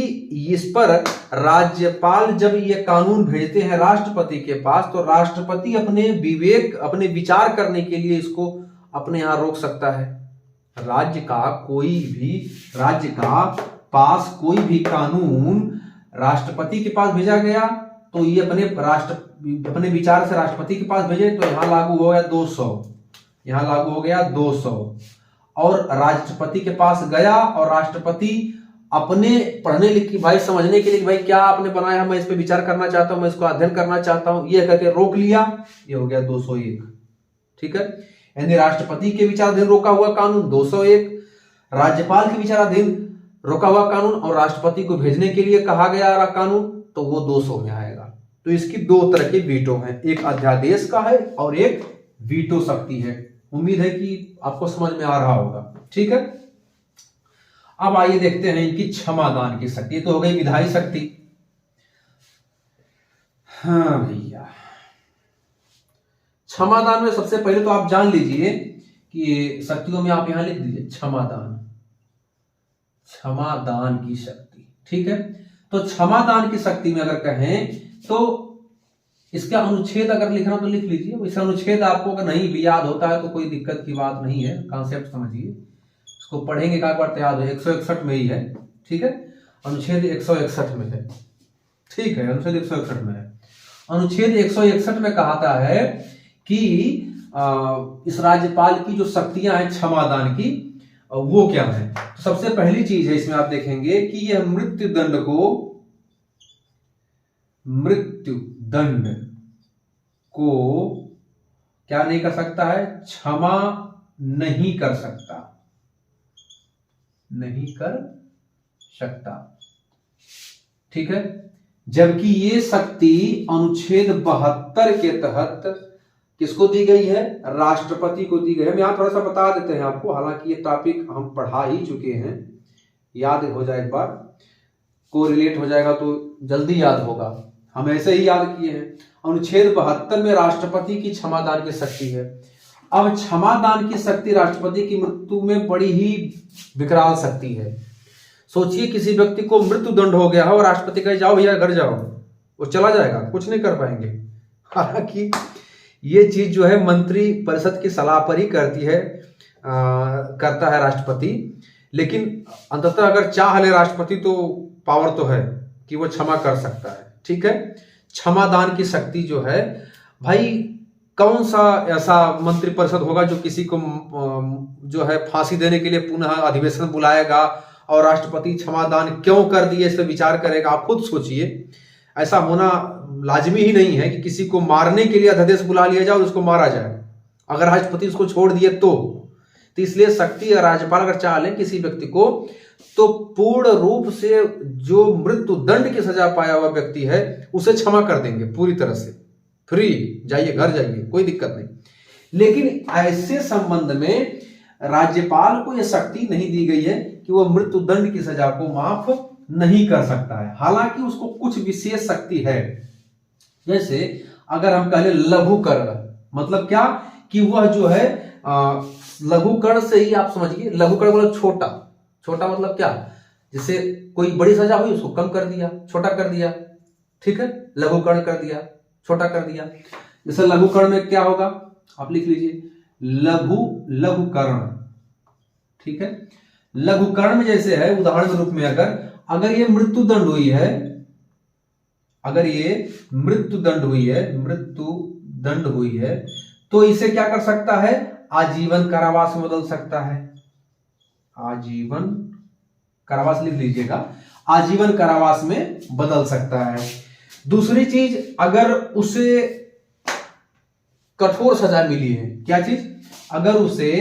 इस पर राज्यपाल जब ये कानून भेजते हैं राष्ट्रपति के पास, तो राष्ट्रपति अपने विचार करने के लिए इसको अपने यहां रोक सकता है। राज्य का पास कोई भी कानून राष्ट्रपति के पास भेजा गया तो ये अपने विचार से राष्ट्रपति के पास भेजे तो यहां लागू हो गया 200, यहां लागू हो गया 200। और राष्ट्रपति के पास गया और राष्ट्रपति अपने पढ़ने लिखी भाई समझने के लिए भाई क्या आपने बनाया, मैं इस पे विचार करना चाहता हूं, मैं इसको अध्ययन करना चाहता हूं, ये करके रोक लिया, ये हो गया 201। ठीक है, यानी राष्ट्रपति के विचाराधीन रोका हुआ कानून 201, राज्यपाल के विचाराधीन रोका हुआ कानून और राष्ट्रपति को भेजने के लिए कहा गया कानून तो वो 200 में आएगा। तो इसकी दो तरह के वीटो हैं, एक अध्यादेश का है और एक वीटो शक्ति है। उम्मीद है कि आपको समझ में आ रहा होगा। ठीक है, अब आइए देखते हैं इनकी क्षमादान की शक्ति। ये तो हो गई विधायी शक्ति। हाँ भैया, क्षमादान में सबसे पहले तो आप जान लीजिए कि शक्तियों में आप यहां लिख दीजिए क्षमादान, क्षमादान की शक्ति। ठीक है, तो क्षमादान की शक्ति में अगर कहें तो इसका अनुच्छेद अगर लिखना तो लिख लीजिए। इसका अनुच्छेद आपको अगर नहीं भी याद होता है तो कोई दिक्कत की बात नहीं है, कॉन्सेप्ट समझिए, इसको पढ़ेंगे क्या बार याद है, 161 में ही है। ठीक है, अनुच्छेद 161 में है। ठीक है, अनुच्छेद 161 में है। अनुच्छेद 161 में कहा है कि इस राज्यपाल की जो शक्तियां हैं क्षमादान की वो क्या है। तो सबसे पहली चीज है इसमें आप देखेंगे कि यह मृत्यु दंड को क्या नहीं कर सकता है, क्षमा नहीं कर सकता, नहीं कर सकता। ठीक है, जबकि ये शक्ति अनुच्छेद 72 के तहत किसको दी गई है, राष्ट्रपति को दी गई है। हम यहां थोड़ा सा बता देते हैं आपको, हालांकि ये टॉपिक हम पढ़ा ही चुके हैं, याद हो जाए एक बार, कोरिलेट हो जाएगा तो जल्दी याद होगा, हम ऐसे ही याद किए हैं। अनुच्छेद 72 में राष्ट्रपति की क्षमादान की शक्ति है। अब क्षमादान की शक्ति राष्ट्रपति की मृत्यु में बड़ी ही विकराल शक्ति है। सोचिए किसी व्यक्ति को मृत्यु दंड हो गया है और राष्ट्रपति कहे जाओ भैया घर जाओ, वो चला जाएगा, कुछ नहीं कर पाएंगे। हालांकि ये चीज जो है मंत्री परिषद की सलाह पर ही करता है राष्ट्रपति, लेकिन अंततः अगर चाह ले राष्ट्रपति तो पावर तो है कि वो क्षमा कर सकता है। ठीक है, क्षमादान की शक्ति जो है भाई, कौन सा ऐसा मंत्री परिषद होगा जो किसी को जो है फांसी देने के लिए पुनः अधिवेशन बुलाएगा और राष्ट्रपति क्षमादान क्यों कर दिए इस पर विचार करेगा। आप खुद सोचिए, ऐसा होना लाजमी ही नहीं है कि किसी को मारने के लिए अध्यादेश बुला लिया जाए और उसको मारा जाए, अगर राष्ट्रपति उसको छोड़ दिए तो इसलिए शक्ति राज्यपाल अगर चाह ले किसी व्यक्ति को तो पूर्ण रूप से जो मृत्यु दंड की सजा पाया हुआ व्यक्ति है उसे क्षमा कर देंगे पूरी तरह से, फ्री जाइए घर जाइए, कोई दिक्कत नहीं। लेकिन ऐसे संबंध में राज्यपाल को यह शक्ति नहीं दी गई है कि वह मृत्यु दंड की सजा को माफ नहीं कर सकता है। हालांकि उसको कुछ विशेष शक्ति है, जैसे अगर हम कहें लघुकरण, मतलब क्या कि वह जो है लघुकरण से ही आप समझिए, लघुकरण मतलब छोटा, छोटा मतलब क्या, जैसे कोई बड़ी सजा हुई उसको कम कर दिया, छोटा कर दिया। ठीक है, लघुकरण कर दिया, छोटा कर दिया। जैसे लघुकरण में क्या होगा आप लिख लीजिए, लघुकरण। ठीक है, लघुकरण में जैसे है उदाहरण के रूप में अगर ये मृत्यु दंड हुई है, अगर ये मृत्यु दंड हुई है तो इसे क्या कर सकता है, आजीवन कारावास में बदल सकता है। आजीवन कारावास लिख लीजिएगा, आजीवन कारावास में बदल सकता है। दूसरी चीज, अगर उसे कठोर सजा मिली है, क्या चीज, अगर उसे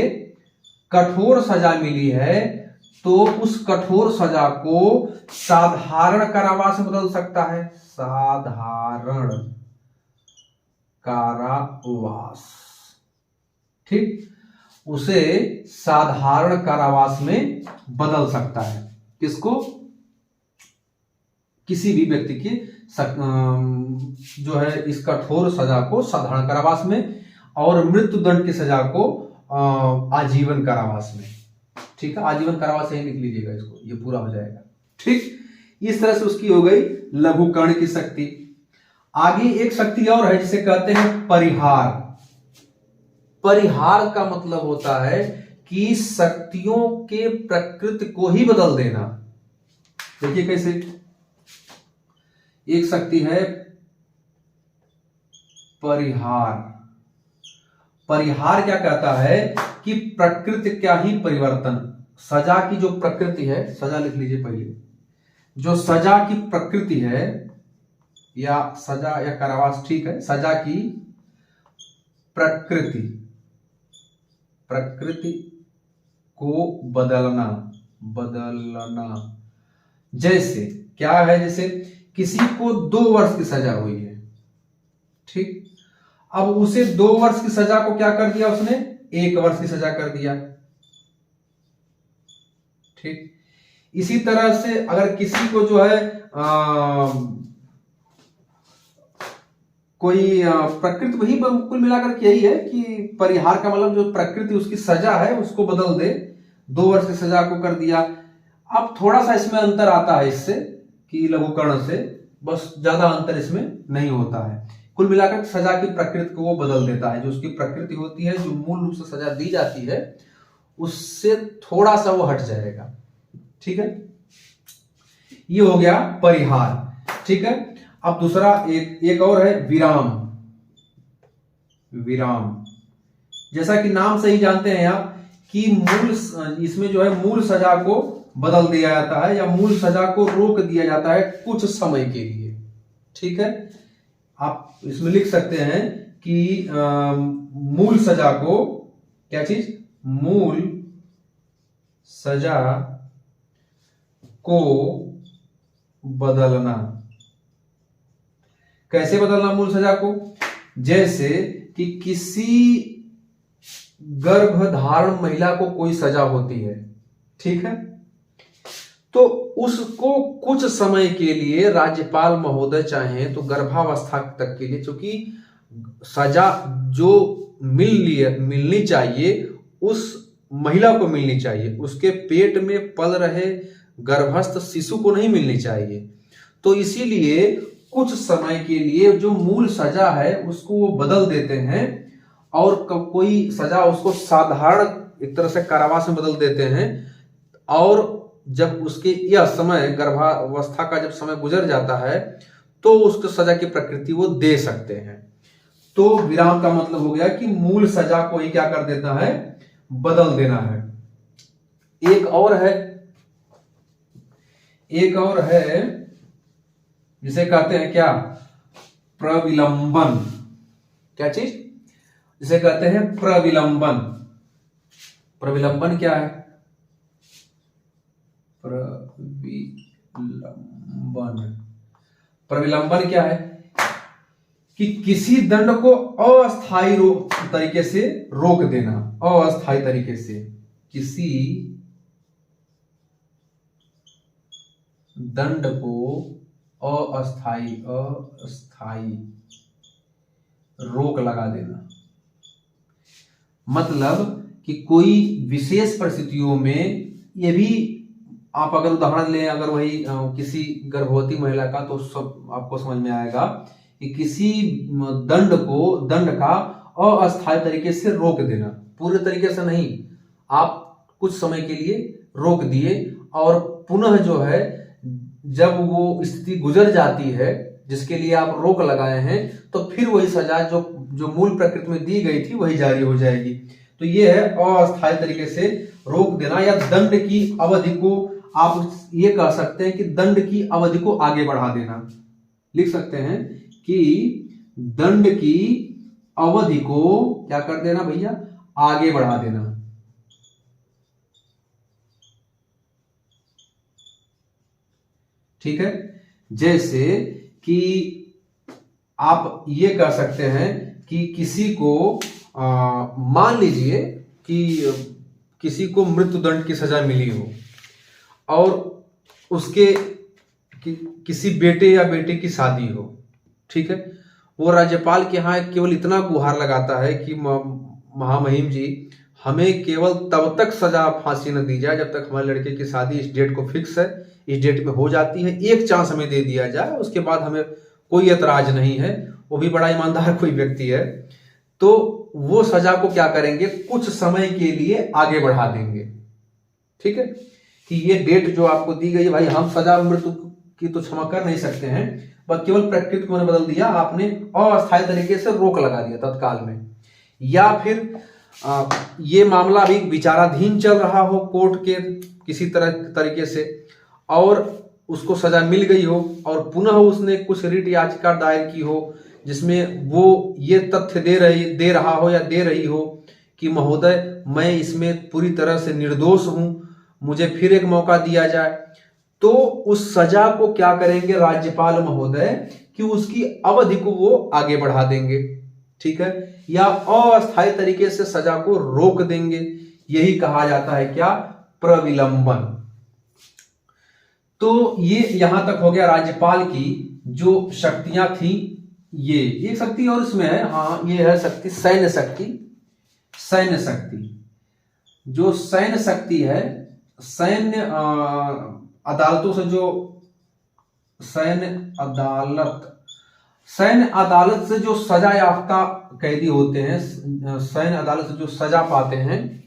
कठोर सजा मिली है तो उस कठोर सजा को साधारण कारावास में बदल सकता है। साधारण कारावास, ठीक, उसे साधारण कारावास में बदल सकता है। किसको, किसी भी व्यक्ति की जो है इस कठोर सजा को साधारण कारावास में और मृत्यु दंड की सजा को आजीवन कारावास में। ठीक है, आजीवन कारावास यही लिख लीजिएगा इसको, ये पूरा हो जाएगा। ठीक, इस तरह से उसकी हो गई लघुकरण की शक्ति। आगे एक शक्ति और है जिसे कहते हैं परिहार। परिहार का मतलब होता है कि शक्तियों के प्रकृति को ही बदल देना। देखिए कैसे, एक शक्ति है परिहार। परिहार क्या कहता है कि प्रकृति क्या ही परिवर्तन, सजा की जो प्रकृति है, सजा लिख लीजिए पहले, जो सजा की प्रकृति है या सजा या कारावास, ठीक है, सजा की प्रकृति, प्रकृति को बदलना, बदलना। जैसे क्या है, जैसे किसी को 2 वर्ष की सजा हुई है, ठीक, अब उसे 2 वर्ष की सजा को क्या कर दिया, उसने 1 वर्ष की सजा कर दिया, ठीक। इसी तरह से अगर किसी को जो है कोई प्रकृति, वही कुल मिलाकर के यही है कि परिहार का मतलब जो प्रकृति उसकी सजा है उसको बदल दे, 2 वर्ष की सजा को कर दिया। अब थोड़ा सा इसमें अंतर आता है इससे कि लघुकरण से, बस ज्यादा अंतर इसमें नहीं होता है। कुल मिलाकर सजा की प्रकृति को वो बदल देता है, जो उसकी प्रकृति होती है, जो मूल रूप से सजा दी जाती है उससे थोड़ा सा वो हट जाएगा, ठीक है। ये हो गया परिहार, ठीक है। अब दूसरा एक और है विराम। विराम, जैसा कि नाम से ही जानते हैं आप कि मूल, इसमें जो है मूल सजा को बदल दिया जाता है या मूल सजा को रोक दिया जाता है कुछ समय के लिए, ठीक है। आप इसमें लिख सकते हैं कि मूल सजा को, क्या चीज, मूल सजा को बदलना। कैसे बदलना मूल सजा को, जैसे कि किसी गर्भधारण महिला को कोई सजा होती है, ठीक है, तो उसको कुछ समय के लिए राज्यपाल महोदय चाहें तो गर्भावस्था तक के लिए, क्योंकि सजा जो मिलनी चाहिए उस महिला को मिलनी चाहिए, उसके पेट में पल रहे गर्भस्थ शिशु को नहीं मिलनी चाहिए। तो इसीलिए कुछ समय के लिए जो मूल सजा है उसको वो बदल देते हैं और कोई सजा उसको साधारण एक तरह से कारावास में बदल देते हैं, और जब उसके यह समय गर्भावस्था का जब समय गुजर जाता है तो उसको सजा की प्रकृति वो दे सकते हैं। तो विराम का मतलब हो गया कि मूल सजा को ही क्या कर देता है, बदल देना है। एक और है जिसे कहते हैं क्या, प्रविलंबन। क्या चीज, जिसे कहते हैं प्रविलंबन। प्रविलंबन क्या है, प्रविलंबन क्या है कि किसी दंड को अस्थायी तरीके से रोक देना, अस्थायी तरीके से किसी दंड को अस्थायी रोक लगा देना। मतलब कि कोई विशेष परिस्थितियों में, ये भी आप अगर उदाहरण लें, अगर वही किसी गर्भवती महिला का, तो सब आपको समझ में आएगा कि किसी दंड का अस्थायी तरीके से रोक देना, पूरे तरीके से नहीं, आप कुछ समय के लिए रोक दिए और पुनः जो है जब वो स्थिति गुजर जाती है जिसके लिए आप रोक लगाए हैं, तो फिर वही सजा जो मूल प्रकृति में दी गई थी वही जारी हो जाएगी। तो ये है अस्थायी तरीके से रोक देना, या दंड की अवधि को आप ये कह सकते हैं कि दंड की अवधि को आगे बढ़ा देना। लिख सकते हैं कि दंड की अवधि को क्या कर देना भैया, आगे बढ़ा देना। ठीक है, जैसे कि आप ये कह सकते हैं कि किसी को मान लीजिए कि किसी को मृत्यु दंड की सजा मिली हो और उसके किसी बेटे या बेटी की शादी हो, ठीक है, वो राज्यपाल के यहाँ केवल इतना गुहार लगाता है कि महामहिम जी हमें केवल तब तक सजा फांसी न दी जाए जब तक हमारे लड़के की शादी इस डेट को फिक्स है, इस डेट में हो जाती है, एक चांस हमें दे दिया जाए, उसके बाद हमें कोई एतराज नहीं है। वो भी बड़ा ईमानदार कोई व्यक्ति है, तो वो सजा को क्या करेंगे, कुछ समय के लिए आगे बढ़ा देंगे। ठीक है, कि ये डेट जो आपको दी गई है भाई, हम सजा मृत्यु की तो क्षमा कर नहीं सकते हैं, बस केवल प्रकृति को मैंने बदल दिया, आपने अस्थायी तरीके से रोक लगा दिया तत्काल में। या फिर ये मामला अभी विचाराधीन चल रहा हो कोर्ट के किसी तरीके से, और उसको सजा मिल गई हो और पुनः उसने कुछ रिट याचिका दायर की हो जिसमें वो ये तथ्य दे रहा हो या दे रही हो कि महोदय मैं इसमें पूरी तरह से निर्दोष हूं, मुझे फिर एक मौका दिया जाए, तो उस सजा को क्या करेंगे राज्यपाल महोदय कि उसकी अवधि को वो आगे बढ़ा देंगे, ठीक है, या अस्थायी तरीके से सजा को रोक देंगे। यही कहा जाता है क्या, प्रविलंबन। तो ये यहां तक हो गया राज्यपाल की जो शक्तियां थी। ये एक शक्ति और इसमें है, हाँ ये है शक्ति सैन्य शक्ति। सैन्य शक्ति, जो सैन्य शक्ति है, सैन्य अदालतों से जो सैन्य अदालत से जो सजा याफ्ता कैदी होते हैं, सैन्य अदालत से जो सजा पाते हैं,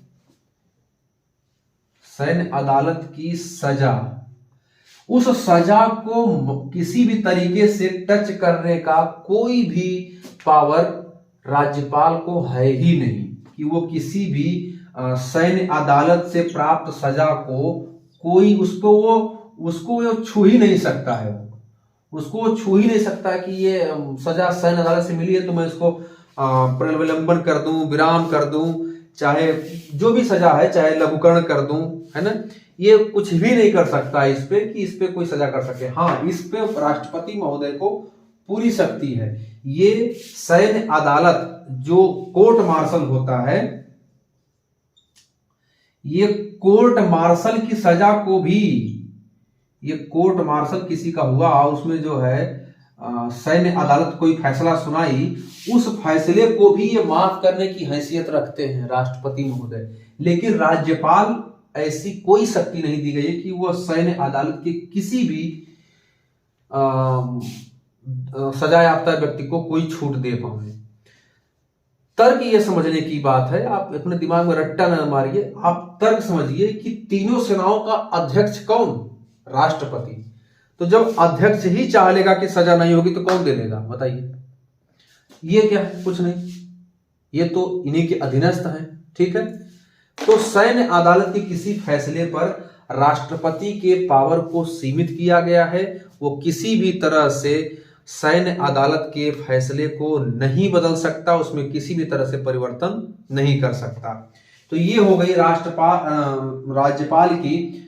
सैन्य अदालत की सजा, उस सजा को किसी भी तरीके से टच करने का कोई भी पावर राज्यपाल को है ही नहीं कि वो किसी भी सैन्य अदालत से प्राप्त सजा को कोई उसको वो छू ही नहीं सकता है। उसको छू ही नहीं सकता कि ये सजा सैन्य अदालत से मिली है तो मैं इसको प्रविलंबन कर दूं, विराम कर दूं, चाहे जो भी सजा है, चाहे लघुकरण कर दूं, है ना, ये कुछ भी नहीं कर सकता इस पे कि इस पे कोई सजा कर सके। हाँ, इस पे राष्ट्रपति महोदय को पूरी शक्ति है। ये सैन्य अदालत जो कोर्ट मार्शल होता है, ये कोर्ट मार्शल की सजा को भी, ये कोर्ट मार्शल किसी का हुआ और उसमें जो है सैन्य अदालत कोई फैसला सुनाई, उस फैसले को भी ये माफ करने की हैसियत रखते हैं राष्ट्रपति महोदय। लेकिन राज्यपाल ऐसी कोई शक्ति नहीं दी गई है कि वह सैन्य अदालत के किसी भी सजा याफ्ता व्यक्ति को कोई छूट दे पाए। तर्क ये समझने की बात है, आप अपने दिमाग में रट्टा न मारिए, आप तर्क समझिए कि तीनों सेनाओं का अध्यक्ष कौन, राष्ट्रपति। तो जब अध्यक्ष ही चाह लेगा कि सजा नहीं होगी तो कौन दे देगा, बताइए। ये क्या है, कुछ नहीं, ये तो इन्हीं के अधीनस्थ हैं, ठीक है। तो सैन्य अदालत के किसी फैसले पर राष्ट्रपति के पावर को सीमित किया गया है, वो किसी भी तरह से सैन्य अदालत के फैसले को नहीं बदल सकता, उसमें किसी भी तरह से परिवर्तन नहीं कर सकता। तो ये हो गई राज्यपाल की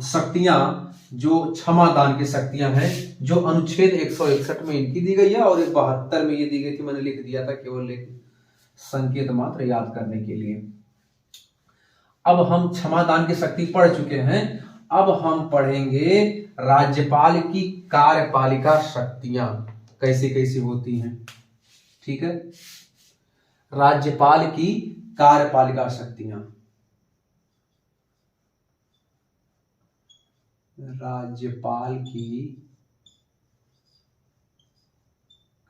शक्तियां, जो क्षमादान की शक्तियां हैं, जो अनुच्छेद 161 में इनकी दी गई है और 72 में ये दी गई थी। मैंने लिख दिया था केवल एक संकेत मात्र याद करने के लिए। अब हम क्षमादान की शक्ति पढ़ चुके हैं, अब हम पढ़ेंगे राज्यपाल की कार्यपालिका शक्तियां कैसे कैसे होती हैं, ठीक है। राज्यपाल की कार्यपालिका शक्तियां, राज्यपाल की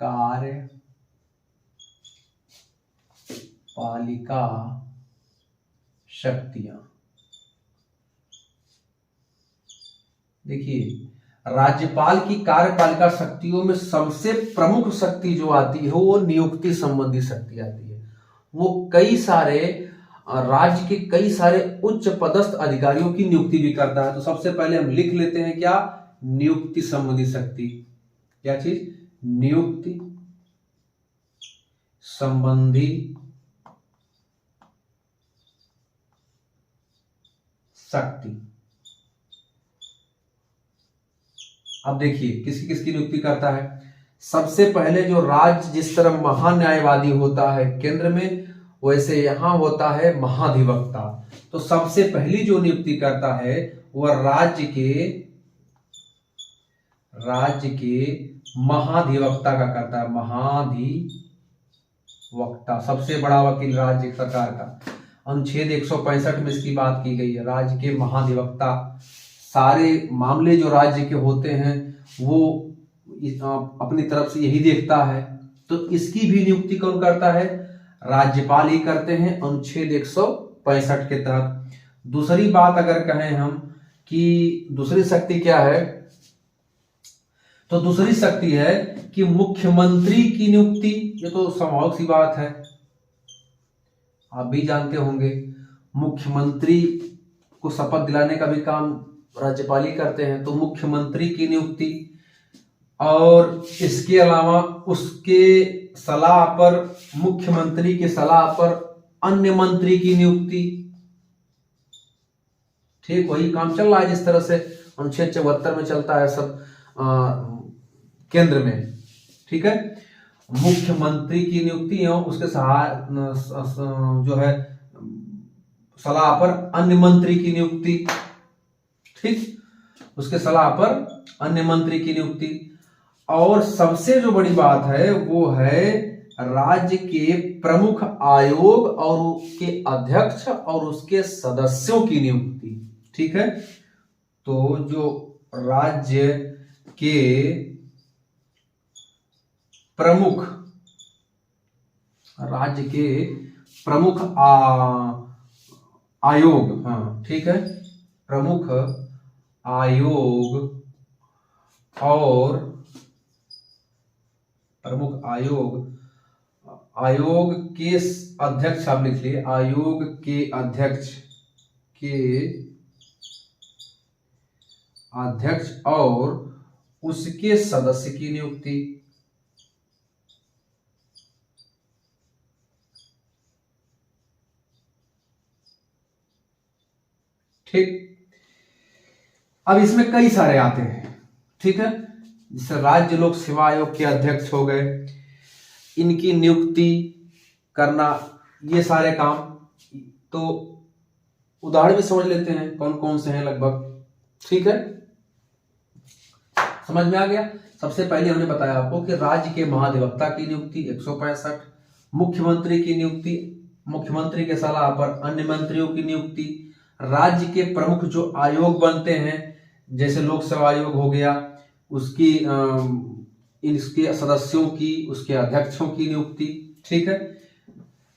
कार्यपालिका शक्तियां। देखिए, राज्यपाल की कार्यपालिका शक्तियों में सबसे प्रमुख शक्ति जो आती है वो नियुक्ति संबंधी शक्ति आती है। वो कई सारे राज्य के कई सारे उच्च पदस्थ अधिकारियों की नियुक्ति भी करता है। तो सबसे पहले हम लिख लेते हैं क्या, नियुक्ति संबंधी शक्ति। क्या चीज, नियुक्ति संबंधी शक्ति। अब देखिए किसकी किसकी नियुक्ति करता है। सबसे पहले जो राज्य जिस तरह महान्यायवादी होता है केंद्र में, वैसे यहां होता है महाधिवक्ता। तो सबसे पहली जो नियुक्ति करता है वह राज्य के महाधिवक्ता का करता है। महाधिवक्ता सबसे बड़ा वकील राज्य सरकार का। अनुच्छेद 165 में इसकी बात की गई है। राज्य के महाधिवक्ता सारे मामले जो राज्य के होते हैं वो अपनी तरफ से यही देखता है। तो इसकी भी नियुक्ति कौन करता है, राज्यपाल ही करते हैं अनुच्छेद 165 के तहत। दूसरी बात अगर कहें हम कि दूसरी शक्ति क्या है, तो दूसरी शक्ति है कि मुख्यमंत्री की नियुक्ति, ये तो स्वाभाविक सी बात है, आप भी जानते होंगे। मुख्यमंत्री को शपथ दिलाने का भी काम राज्यपाल ही करते हैं, तो मुख्यमंत्री की नियुक्ति, और इसके अलावा उसके सलाह पर, मुख्यमंत्री की सलाह पर अन्य मंत्री की नियुक्ति। ठीक वही काम चल रहा है जिस तरह से अनुच्छेद 74 में चलता है सब केंद्र में। ठीक है, मुख्यमंत्री की नियुक्ति एवं उसके जो है सलाह पर अन्य मंत्री की नियुक्ति। ठीक, उसके सलाह पर अन्य मंत्री की नियुक्ति। और सबसे जो बड़ी बात है वो है राज्य के प्रमुख आयोग और उसके अध्यक्ष और उसके सदस्यों की नियुक्ति। ठीक है, तो जो राज्य के प्रमुख आयोग, हाँ ठीक है, प्रमुख आयोग और प्रमुख आयोग के अध्यक्ष, आप लिख लिए, आयोग के अध्यक्ष और उसके सदस्य की नियुक्ति। ठीक, अब इसमें कई सारे आते हैं। ठीक है, जैसे राज्य लोक सेवा आयोग के अध्यक्ष हो गए, इनकी नियुक्ति करना, ये सारे काम। तो उदाहरण भी समझ लेते हैं कौन कौन से हैं लगभग। ठीक है, समझ में आ गया। सबसे पहले हमने बताया आपको कि राज्य के महाधिवक्ता की नियुक्ति 165, मुख्यमंत्री की नियुक्ति, मुख्यमंत्री के सलाह पर अन्य मंत्रियों की नियुक्ति, राज्य के प्रमुख जो आयोग बनते हैं जैसे लोक सेवा आयोग हो गया, उसकी इसके सदस्यों की, उसके अध्यक्षों की नियुक्ति। ठीक है,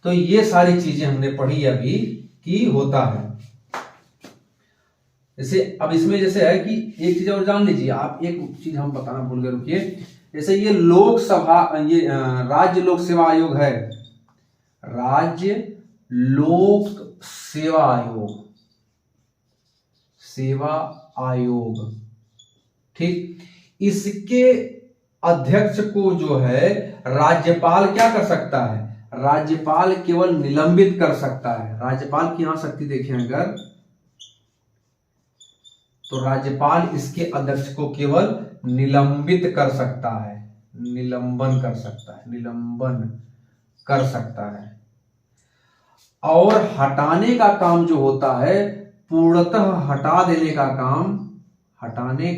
तो ये सारी चीजें हमने पढ़ी अभी कि होता है। जैसे अब इसमें जैसे है कि एक चीज और जान लीजिए आप, एक चीज हम बताना भूल गए, रुकिए। जैसे ये लोकसभा, ये राज्य लोक सेवा आयोग है, राज्य लोक सेवा आयोग। ठीक, इसके अध्यक्ष को जो है राज्यपाल क्या कर सकता है, राज्यपाल केवल निलंबित कर सकता है। राज्यपाल की यहां शक्ति देखें अगर, तो राज्यपाल इसके अध्यक्ष को केवल निलंबित कर सकता है, निलंबन कर सकता है। और हटाने का काम जो होता है, पूर्णतः हटा देने का काम, हटाने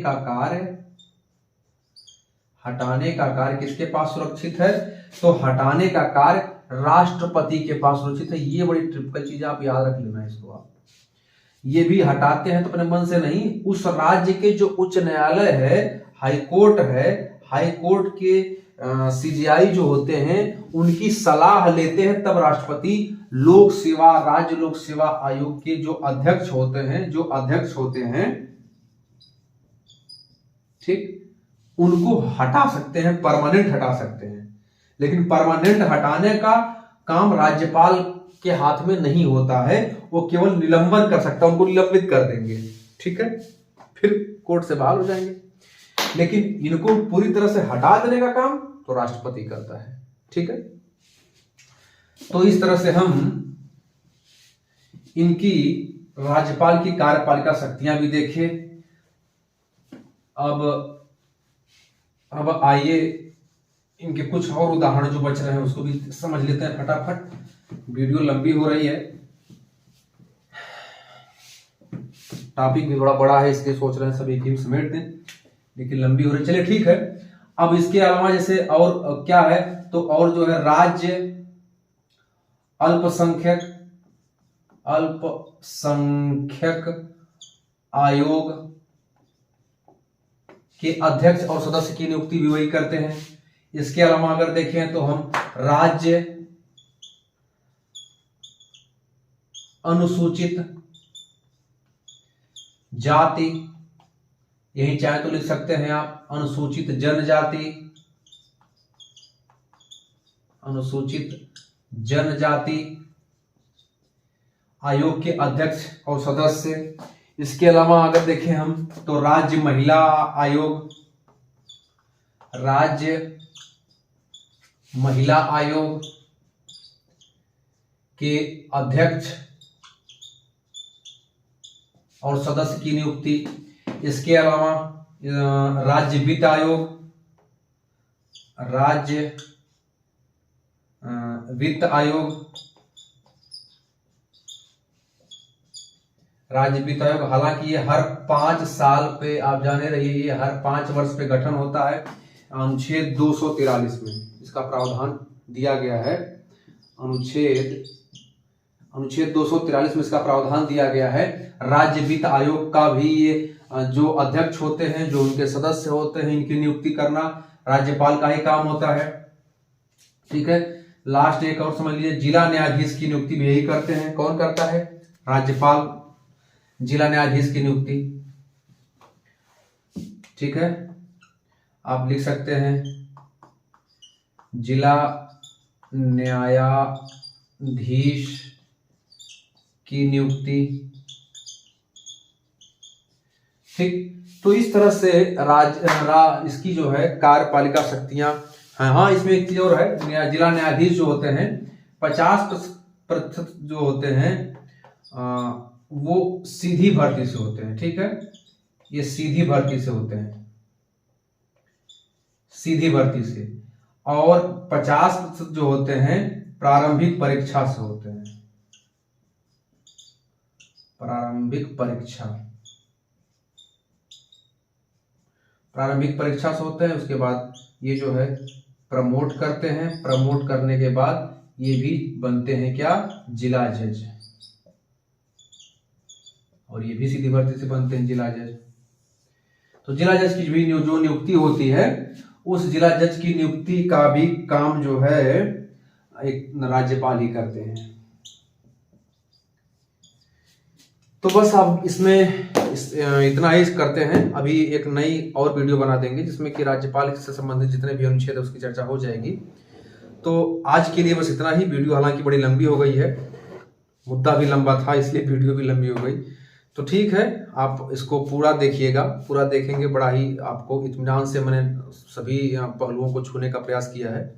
का कार्य किसके पास सुरक्षित है, तो हटाने का कार्य राष्ट्रपति के पास सुरक्षित है। ये बड़ी ट्रिपिकल चीज आप याद रख लेना इसको। आप ये भी हटाते हैं तो अपने मन से नहीं, उस राज्य के जो उच्च न्यायालय है, हाईकोर्ट है, हाईकोर्ट के सीजेआई जो होते हैं उनकी सलाह लेते हैं, तब राष्ट्रपति राज्य लोक सेवा आयोग के जो अध्यक्ष होते हैं, ठीक, उनको हटा सकते हैं, परमानेंट हटा सकते हैं। लेकिन परमानेंट हटाने का काम राज्यपाल के हाथ में नहीं होता है, वो केवल निलंबन कर सकता है, उनको निलंबित कर देंगे। ठीक है, फिर कोर्ट से बाहर हो जाएंगे। लेकिन इनको पूरी तरह से हटा देने का काम तो राष्ट्रपति करता है। ठीक है, तो इस तरह से हम इनकी राज्यपाल की कार्यपालिका शक्तियां भी देखें। अब आइए इनके कुछ और उदाहरण जो बच रहे हैं उसको भी समझ लेते हैं फटाफट। वीडियो लंबी हो रही है, टॉपिक भी थोड़ा बड़ा है, इसलिए सोच रहे हैं सब एक ही समेट दें, लेकिन लंबी हो रही। चलिए ठीक है। अब इसके अलावा जैसे और क्या है, तो और जो है राज्य अल्पसंख्यक आयोग के अध्यक्ष और सदस्य की नियुक्ति भी वही करते हैं। इसके अलावा अगर देखें तो हम राज्य अनुसूचित जाति यही चाहे तो लिख सकते हैं आप अनुसूचित जनजाति, अनुसूचित जनजाति आयोग के अध्यक्ष और सदस्य। इसके अलावा अगर देखें हम तो राज्य महिला आयोग, राज्य महिला आयोग के अध्यक्ष और सदस्य की नियुक्ति। इसके अलावा राज्य वित्त आयोग, राज्य वित्त आयोग, राज्य वित्त आयोग, हालांकि ये हर 5 साल पे, आप जाने रहिए, ये हर 5 वर्ष पे गठन होता है। अनुच्छेद 243 में इसका प्रावधान दिया गया है। अनुच्छेद 243 में इसका प्रावधान दिया गया है। राज्य वित्त आयोग का भी ये जो अध्यक्ष होते हैं, जो उनके सदस्य होते हैं, इनकी नियुक्ति करना राज्यपाल का ही काम होता है। ठीक है, लास्ट एक और समझ लीजिए, जिला न्यायाधीश की नियुक्ति भी यही करते हैं। कौन करता है? राज्यपाल जिला न्यायाधीश की नियुक्ति। ठीक है, आप लिख सकते हैं जिला न्यायाधीश की नियुक्ति। ठीक, तो इस तरह से इसकी जो है कार्यपालिका शक्तियां हैं। हाँ, इसमें एक चीज और है, जिला न्यायाधीश जो होते हैं 50% जो होते हैं वो सीधी भर्ती से होते हैं। ठीक है, ये सीधी भर्ती से होते हैं, सीधी भर्ती से, और 50% जो होते हैं प्रारंभिक परीक्षा से होते हैं, प्रारंभिक परीक्षा से होते हैं। उसके बाद ये जो है प्रमोट करते हैं, प्रमोट करने के बाद ये भी बनते हैं क्या? जिला जज, और ये भी सीधी भर्ती से बनते हैं जिला जज। तो जिला जज की भी जो नियुक्ति होती है, उस जिला जज की नियुक्ति का भी काम जो है एक राज्यपाल ही करते हैं। तो बस अब इसमें इतना ही करते हैं। अभी एक नई और वीडियो बना देंगे जिसमें कि राज्यपाल से संबंधित जितने भी अनुच्छेद है उसकी चर्चा हो जाएगी। तो आज के लिए बस इतना ही। वीडियो हालांकि बड़ी लंबी हो गई है, मुद्दा भी लंबा था इसलिए वीडियो भी लंबी हो गई। तो ठीक है, आप इसको पूरा देखिएगा, पूरा देखेंगे, बड़ा ही आपको इत्मीनान से मैंने सभी पहलुओं को छूने का प्रयास किया है।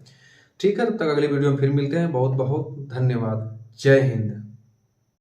ठीक है, तब तक अगले वीडियो में फिर मिलते हैं। बहुत बहुत धन्यवाद। जय हिंद।